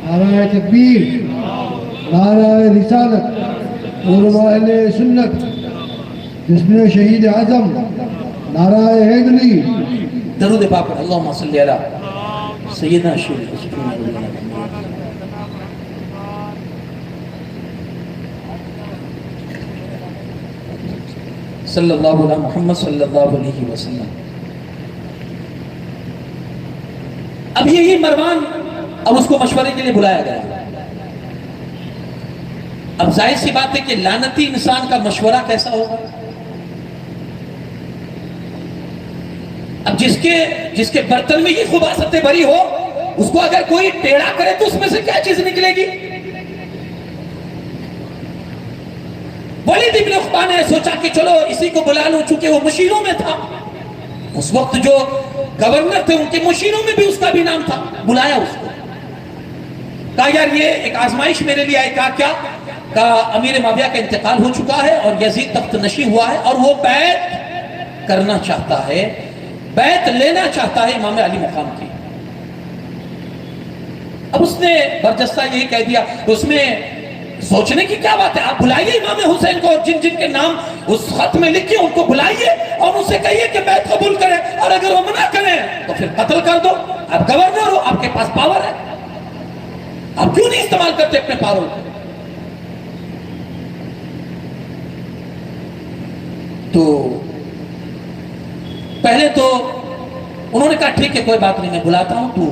نعرہ تکبیر، نعرہ رسالت، علماء اہل سنت، جسم شہید اعظم، نعرہ حیدری، درود پاک اللہم صلی علی سیدنا شیخ صلی اللہ علیہ محمد صلی اللہ علیہ وسلم۔ اب یہی مروان، اب اس کو مشورے کے لیے بلایا گیا۔ اب ظاہر سی بات ہے کہ لعنتی انسان کا مشورہ کیسا ہوگا؟ اب جس کے برتن میں یہ خباثتیں بھری ہو، اس کو اگر کوئی ٹیڑھا کرے تو اس میں سے کیا چیز نکلے گی؟ ولید ابن عقبہ نے سوچا کہ چلو اسی کو بلا لوں، چونکہ وہ مشیروں میں تھا، اس وقت جو گورنر تھے ان کے مشیروں میں بھی اس کا بھی نام تھا۔ بلایا اس کو، کہا یار یہ ایک آزمائش میرے لیے آئی۔ کہا امیر معاویہ کا انتقال ہو چکا ہے اور یزید تخت نشین ہوا ہے، اور وہ بیعت کرنا چاہتا ہے، بیعت لینا چاہتا ہے امام علی مقام کی۔ اب اس نے برجستہ یہی کہہ دیا، اس میں سوچنے کی کیا بات ہے، آپ بلائیے امام حسین کو، اور جن کے نام اس خط میں لکھے ان کو بلائیے اور ان سے کہیے کہ بیعت قبول کریں، اور اگر وہ منع کریں تو پھر قتل کر دو۔ آپ گورنر ہو، آپ کے پاس پاور ہے، آپ کیوں نہیں استعمال کرتے اپنے پاور کو؟ تو پہلے تو انہوں نے کہا ٹھیک ہے کوئی بات نہیں، میں بلاتا ہوں، تو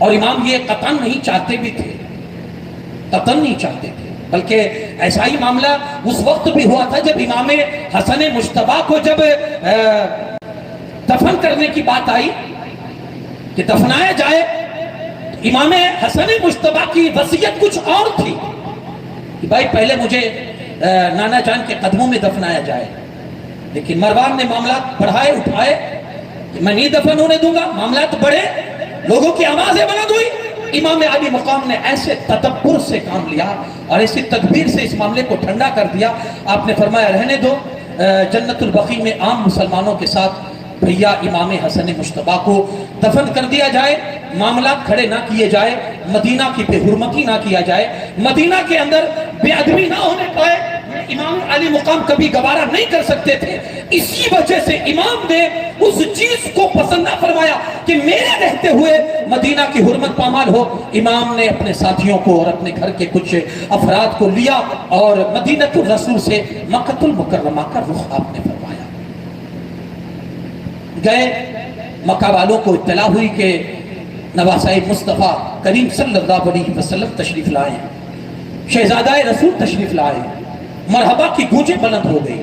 اور امام یہ قطعاً نہیں چاہتے بھی تھے، قطعاً نہیں چاہتے تھے، بلکہ ایسا ہی معاملہ اس وقت بھی ہوا تھا جب امام حسن مجتبیٰ کو جب دفن کرنے کی بات آئی کہ دفنایا جائے، امام حسن مجتبیٰ کی وصیت کچھ اور تھی کہ بھائی پہلے مجھے نانا جان کے قدموں میں دفنایا جائے، لیکن مروان نے معاملات بڑھائے اٹھائے کہ میں نہیں دفن ہونے دوں گا، معاملات بڑھے، لوگوں کی آوازیں بلند ہوئی، امام علی مقام نے ایسے تدبر سے کام لیا اور ایسی تدبیر سے اس معاملے کو ٹھنڈا کر دیا، آپ نے فرمایا رہنے دو، جنت البقیع میں عام مسلمانوں کے ساتھ بھیا امام حسن مجتبیٰ کو دفن کر دیا جائے، معاملات کھڑے نہ کیے جائے، مدینہ کی بے حرمتی نہ کیا جائے، مدینہ کے اندر بے ادبی نہ ہونے پائے، امام علی مقام کبھی گوارا نہیں کر سکتے تھے، اسی وجہ سے امام نے اس چیز کو پسند نہ فرمایا کہ میرے رہتے ہوئے مدینہ کی حرمت پامال ہو، امام نے اپنے ساتھیوں کو اور اپنے گھر کے کچھ افراد کو لیا اور مدینہ الرسول سے مکہ المکرمہ کا رخ آپ نے فرمایا، گئے، مکہ والوں کو اطلاع ہوئی کہ نواسۂ مصطفیٰ کریم صلی اللہ علیہ وسلم تشریف لائے ہیں، شہزادہ رسول تشریف لائے ہیں، مرحبا کی گونجیں بلند ہو گئی،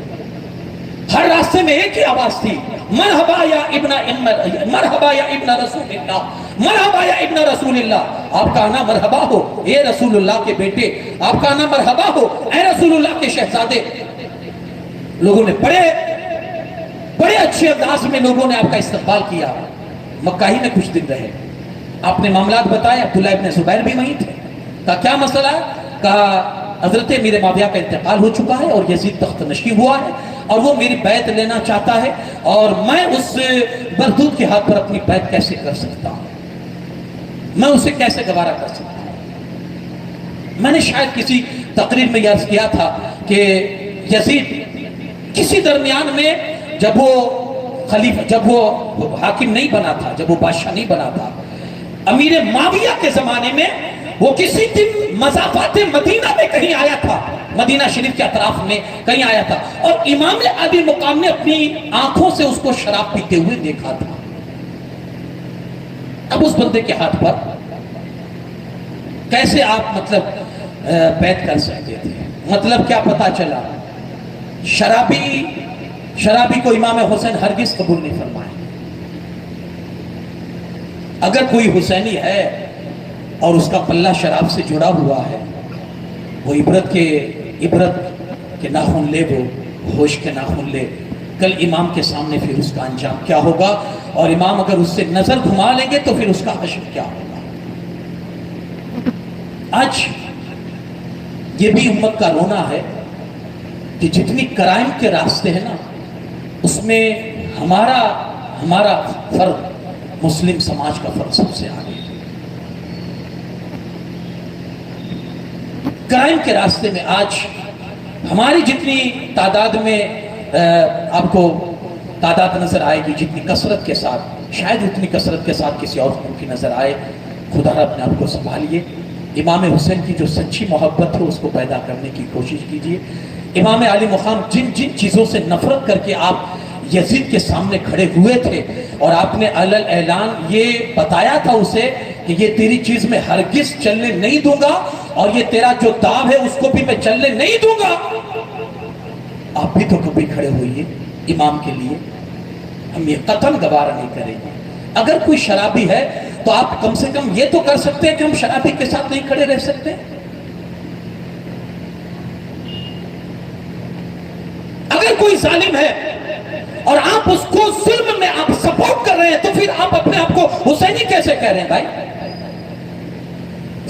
ہر راستے میں ایک ہی آواز تھی، مرحبا یا ابن رسول اللہ، مرحبا یا ابن رسول اللہ، آپ کا آنا مرحبا ہو اے رسول اللہ کے بیٹے، آپ کا آنا مرحبا ہو اے رسول اللہ کے شہزادے۔ لوگوں نے بڑے اچھے انداز میں لوگوں نے آپ کا استقبال کیا، مکہ ہی میں کچھ دن رہے، آپ نے معاملات بتائے، عبداللہ ابن زبیر بھی وہیں تھے، کہا کیا مسئلہ ہے؟ کہا حضرت میرے معاویہ کا انتقال ہو چکا ہے اور یزید تخت نشین ہوا ہے اور وہ میری بیعت لینا چاہتا ہے اور میں اس بردود کے ہاتھ پر اپنی بیعت کیسے کر سکتا ہوں، میں اسے کیسے گوارا کر سکتا ہوں۔ میں نے شاید کسی تقریر میں عرض کیا تھا کہ یزید کسی درمیان میں جب وہ حاکم نہیں بنا تھا، جب وہ بادشاہ نہیں بنا تھا، امیر معاویہ کے زمانے میں وہ کسی دن مضافات مدینہ میں کہیں آیا تھا، مدینہ شریف کے اطراف میں کہیں آیا تھا اور امام علی مقام نے اپنی آنکھوں سے اس کو شراب پیتے ہوئے دیکھا تھا۔ اب اس بندے کے ہاتھ پر کیسے آپ بیعت کر سکتے تھے؟ مطلب کیا پتا چلا؟ شرابی کو امام حسین ہرگز قبول نہیں فرمائے۔ اگر کوئی حسینی ہے اور اس کا پلہ شراب سے جڑا ہوا ہے، وہ عبرت کے ناخن لے، وہ ہوش کے ناخن لے، کل امام کے سامنے پھر اس کا انجام کیا ہوگا، اور امام اگر اس سے نظر گھما لیں گے تو پھر اس کا حشر کیا ہوگا۔ آج یہ بھی امت کا رونا ہے کہ جتنی کرائم کے راستے ہیں نا، اس میں ہمارا فرد، مسلم سماج کا فرد سب سے آگے ہے۔ کرائم کے راستے میں آج ہماری جتنی تعداد میں آپ کو تعداد نظر آئے گی، جتنی کثرت کے ساتھ، شاید اتنی کثرت کے ساتھ کسی اور قوم کی نظر آئے، خدا اپنے آپ کو سنبھالیے، امام حسین کی جو سچی محبت ہے اس کو پیدا کرنے کی کوشش کیجیے۔ امام علی مقام جن چیزوں سے نفرت کر کے آپ یزید کے سامنے کھڑے ہوئے تھے اور آپ نے علل اعلان یہ بتایا تھا اسے کہ یہ تیری چیز میں ہرگز چلنے نہیں دوں گا اور یہ تیرا جو داو ہے اس کو بھی میں چلنے نہیں دوں گا، آپ بھی تو کبھی کھڑے ہوئیے امام کے لیے۔ ہم یہ قطعاً گوارا نہیں کریں گے۔ اگر کوئی شرابی ہے تو آپ کم سے کم یہ تو کر سکتے ہیں کہ ہم شرابی کے ساتھ نہیں کھڑے رہ سکتے۔ اگر کوئی ظالم ہے اور آپ اس کو ظلم میں آپ سپورٹ کر رہے ہیں تو پھر آپ اپنے آپ کو حسینی کیسے کہہ رہے ہیں بھائی؟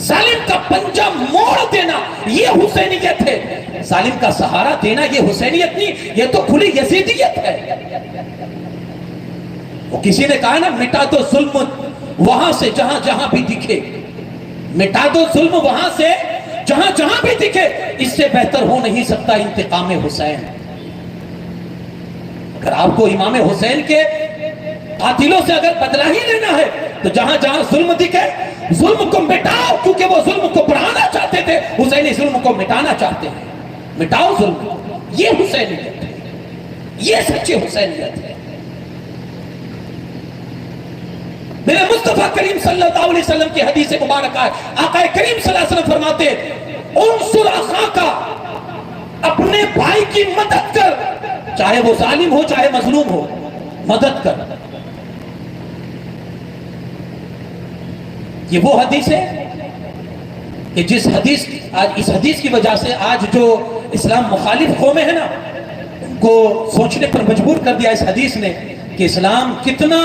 ظالم کا پنجہ موڑ دینا یہ حسینیت ہے، ظالم کا سہارا دینا یہ حسینیت نہیں، یہ تو کھلی یزیدیت ہے۔ وہ کسی نے کہا نا، مٹا دو ظلم وہاں سے جہاں جہاں بھی دکھے، مٹا دو ظلم وہاں سے جہاں جہاں بھی دکھے، اس سے بہتر ہو نہیں سکتا انتقام حسین۔ اگر آپ کو امام حسین کے قاتلوں سے اگر بدلہ ہی لینا ہے تو جہاں جہاں ظلم دکھے ظلم کو مٹاؤ، کیونکہ وہ ظلم کو بڑھانا چاہتے تھے، حسینی ظلم کو مٹانا چاہتے ہیں۔ مٹاؤ ظلم، یہ حسینیت ہے، یہ سچی حسینیت ہے۔ میرے مصطفیٰ کریم صلی اللہ علیہ وسلم کی حدیث مبارکہ ہے، آقا کریم صلی اللہ علیہ وسلم فرماتے انصر اخاک، اپنے بھائی کی مدد کر، چاہے وہ ظالم ہو چاہے مظلوم ہو، مدد کر۔ یہ وہ حدیث ہے کہ جس حدیث اس حدیث کی وجہ سے آج جو اسلام مخالف قومیں ہیں نا، ان کو سوچنے پر مجبور کر دیا اس حدیث نے کہ اسلام کتنا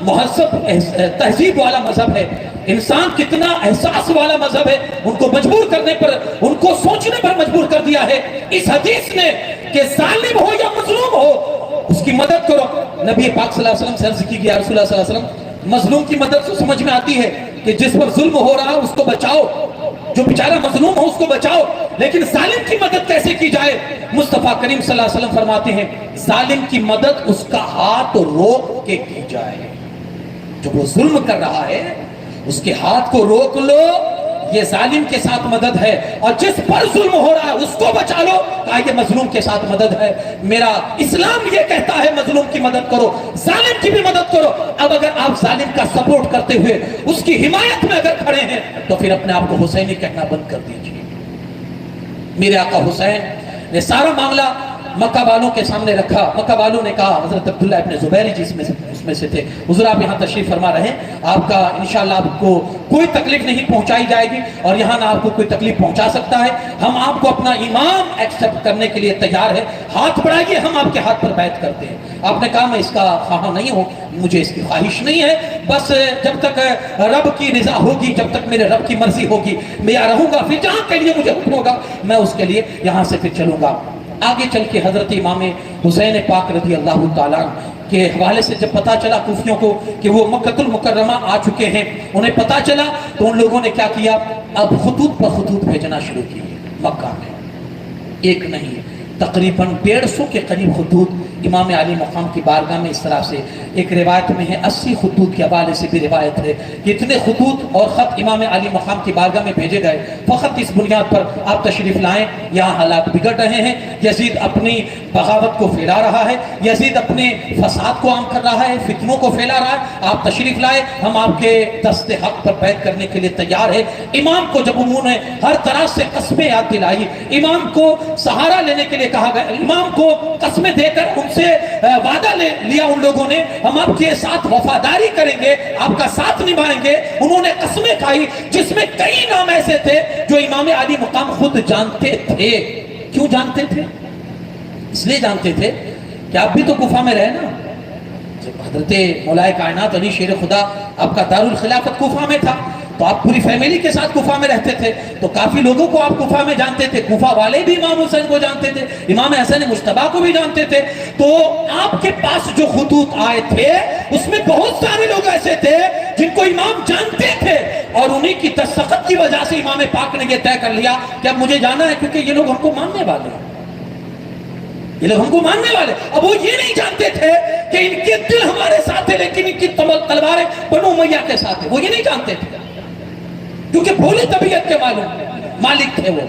مہذب تہذیب والا مذہب ہے، انسان کتنا احساس والا مذہب ہے، ان کو مجبور کرنے پر، ان کو سوچنے پر مجبور کر دیا ہے اس حدیث نے کہ ظالم ہو یا مظلوم ہو اس کی مدد کرو۔ نبی پاک صلی اللہ علیہ وسلم سے عرض کی گیا، رسول اللہ صلی اللہ علیہ وسلم مظلوم کی مدد سے سمجھ میں آتی ہے کہ جس پر ظلم ہو رہا اس کو بچاؤ، جو بیچارہ مظلوم ہو اس کو بچاؤ، لیکن ظالم کی مدد کیسے کی جائے؟ مصطفیٰ کریم صلی اللہ علیہ وسلم فرماتے ہیں ظالم کی مدد اس کا ہاتھ روک کے کی جائے، جو وہ ظلم کر رہا ہے اس کے ہاتھ کو روک لو، یہ ظالم کے ساتھ مدد ہے، اور جس پر ظلم ہو رہا ہے اس کو بچا لو، کہا یہ مظلوم کے ساتھ مدد ہے۔ میرا اسلام یہ کہتا ہے مظلوم کی مدد کرو، ظالم کی بھی مدد کرو۔ اب اگر آپ ظالم کا سپورٹ کرتے ہوئے اس کی حمایت میں اگر کھڑے ہیں تو پھر اپنے آپ کو حسینی کہنا بند کر دیجئے۔ میرے آقا حسین نے سارا معاملہ مکہ والوں کے سامنے رکھا۔ مکہ والوں نے کہا، حضرت عبداللہ ابن زبیر جی اس میں سے تھے، حضور آپ یہاں تشریف فرما رہے ہیں، آپ کا انشاءاللہ آپ کو کوئی تکلیف نہیں پہنچائی جائے گی اور یہاں نہ آپ کو کوئی تکلیف پہنچا سکتا ہے، ہم آپ کو اپنا امام ایکسپٹ کرنے کے لیے تیار ہے، ہاتھ بڑھائیے، ہم آپ کے ہاتھ پر بیعت کرتے ہیں۔ آپ نے کہا میں اس کا خواہاں نہیں ہوں، مجھے اس کی خواہش نہیں ہے، بس جب تک رب کی رضا ہوگی، جب تک میرے رب کی مرضی ہوگی میں یہاں رہوں گا، پھر جہاں کے لیے مجھے حکم ہوگا میں اس کے لیے یہاں سے پھر چلوں گا۔ آگے چل کے حضرت امام حسین پاک رضی اللہ تعالیٰ کے حوالے سے جب پتا چلا کوفیوں کو کہ وہ مکہ المکرمہ آ چکے ہیں، انہیں پتا چلا تو ان لوگوں نے کیا کیا، اب خطوط پر خطوط بھیجنا شروع کیے مکہ میں، ایک نہیں تقریباً 150 کے قریب خطوط امام علی مقام کی بارگاہ میں، اس طرح سے ایک روایت میں ہے 80 خطوط کے حوالے سے بھی روایت ہے کہ اتنے خطوط اور خط امام علی مقام کی بارگاہ میں بھیجے گئے، فقط اس بنیاد پر آپ تشریف لائیں، یہاں حالات بگڑ رہے ہیں، یزید اپنی بغاوت کو پھیلا رہا ہے، یزید اپنے فساد کو عام کر رہا ہے، فتنوں کو پھیلا رہا ہے، آپ تشریف لائیں، ہم آپ کے دست حق پر بیعت کرنے کے لیے تیار ہے۔ امام کو جب انہوں نے ہر طرح سے قسمیں یاد دلائی، امام کو سہارا لینے کے لیے کہا گیا، امام کو قسمیں دے کر ان سے وعدہ لیا ان لوگوں نے، ہم آپ کے ساتھ وفاداری کریں گے، آپ کا ساتھ نبھائیں گے، انہوں نے قسمیں کھائی جس میں کئی نام ایسے تھے جو امام علی مقام خود جانتے تھے۔ کیوں جانتے تھے؟ اس لیے جانتے تھے کہ آپ بھی تو کوفہ میں رہے نا، جب حضرت مولا کائنات علی شیر خدا آپ کا دارالخلافت کوفہ میں تھا تو آپ پوری فیملی کے ساتھ کوفہ میں رہتے تھے، تو کافی لوگوں کو آپ کوفہ میں جانتے تھے، کوفہ والے بھی امام حسین کو جانتے تھے، امام حسین مجتبیٰ کو بھی جانتے تھے، تو آپ کے پاس جو خطوط آئے تھے اس میں بہت سارے لوگ ایسے تھے جن کو امام جانتے تھے، اور انہی کی دستخط کی وجہ سے امام پاک نے یہ طے کر لیا کہ اب مجھے جانا ہے، کیونکہ یہ لوگ ہم کو ماننے والے ہیں، یہ لوگ ہم کو ماننے والے۔ اب وہ یہ نہیں جانتے تھے کہ ان کے دل ہمارے ساتھ ہیں لیکن ان کی تلواریں بنو امیہ کے ساتھ ہیں، وہ یہ نہیں جانتے تھے، کیونکہ بھولی طبیعت کے مالک تھے وہ۔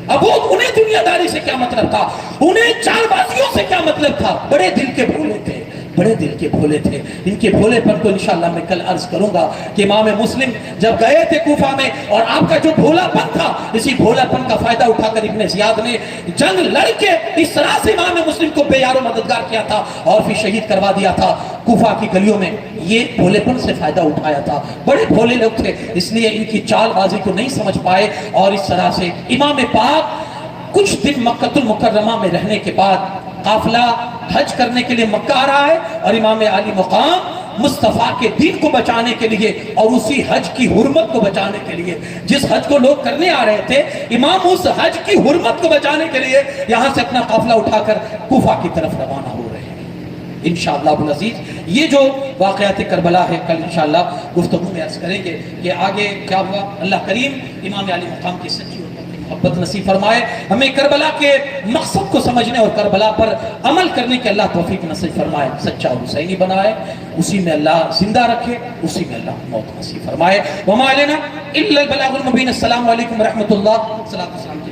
اب وہ انہیں دنیا داری سے کیا مطلب تھا، انہیں چال بازیوں سے کیا مطلب تھا، بڑے دل کے بھولے تھے، بڑے دل کے بھولے تھے۔ ان کے بھولے پن کو انشاءاللہ میں کل عرض کروں گا کہ امام مسلم جب گئے تھے کوفہ میں، اور آپ کا جو بھولا پن تھا، اسی بھولا پن کا فائدہ اٹھا کر ابن زیاد نے جنگ لڑ کے اس طرح سے امام مسلم کو بے یار و مددگار کیا تھا اور پھر شہید کروا دیا تھا کوفہ کی گلیوں میں، یہ بھولے پن سے فائدہ اٹھایا تھا، بڑے بھولے لوگ تھے، اس لیے ان کی چال بازی کو نہیں سمجھ پائے، اور اس طرح سے امام پاک کچھ دن مکہ المکرمہ میں رہنے کے بعد قافلہ حج کرنے کے لیے مکہ آ رہا ہے، اور امام علی مقام مصطفیٰ کے دین کو بچانے کے لیے اور اسی حج کی حرمت کو بچانے کے لیے، جس حج کو لوگ کرنے آ رہے تھے، امام اس حج کی حرمت کو بچانے کے لیے یہاں سے اپنا قافلہ اٹھا کر کوفہ کی طرف روانہ ہو رہے ہیں انشاءاللہ العزیز۔ یہ جو واقعات کربلا ہے کل انشاءاللہ گفتگو میں عرض کریں گے کہ آگے کیا ہوا۔ اللہ کریم امام علی مقام کی سچی محبت نصیب فرمائے، ہمیں کربلا کے مقصد کو سمجھنے اور کربلا پر عمل کرنے کے اللہ توفیق نصیب فرمائے، سچا حسینی بنائے، اسی میں اللہ زندہ رکھے، اسی میں اللہ موت نصیب فرمائے۔ وما علینا الا البلاغ المبین۔ السلام علیکم ورحمۃ اللہ۔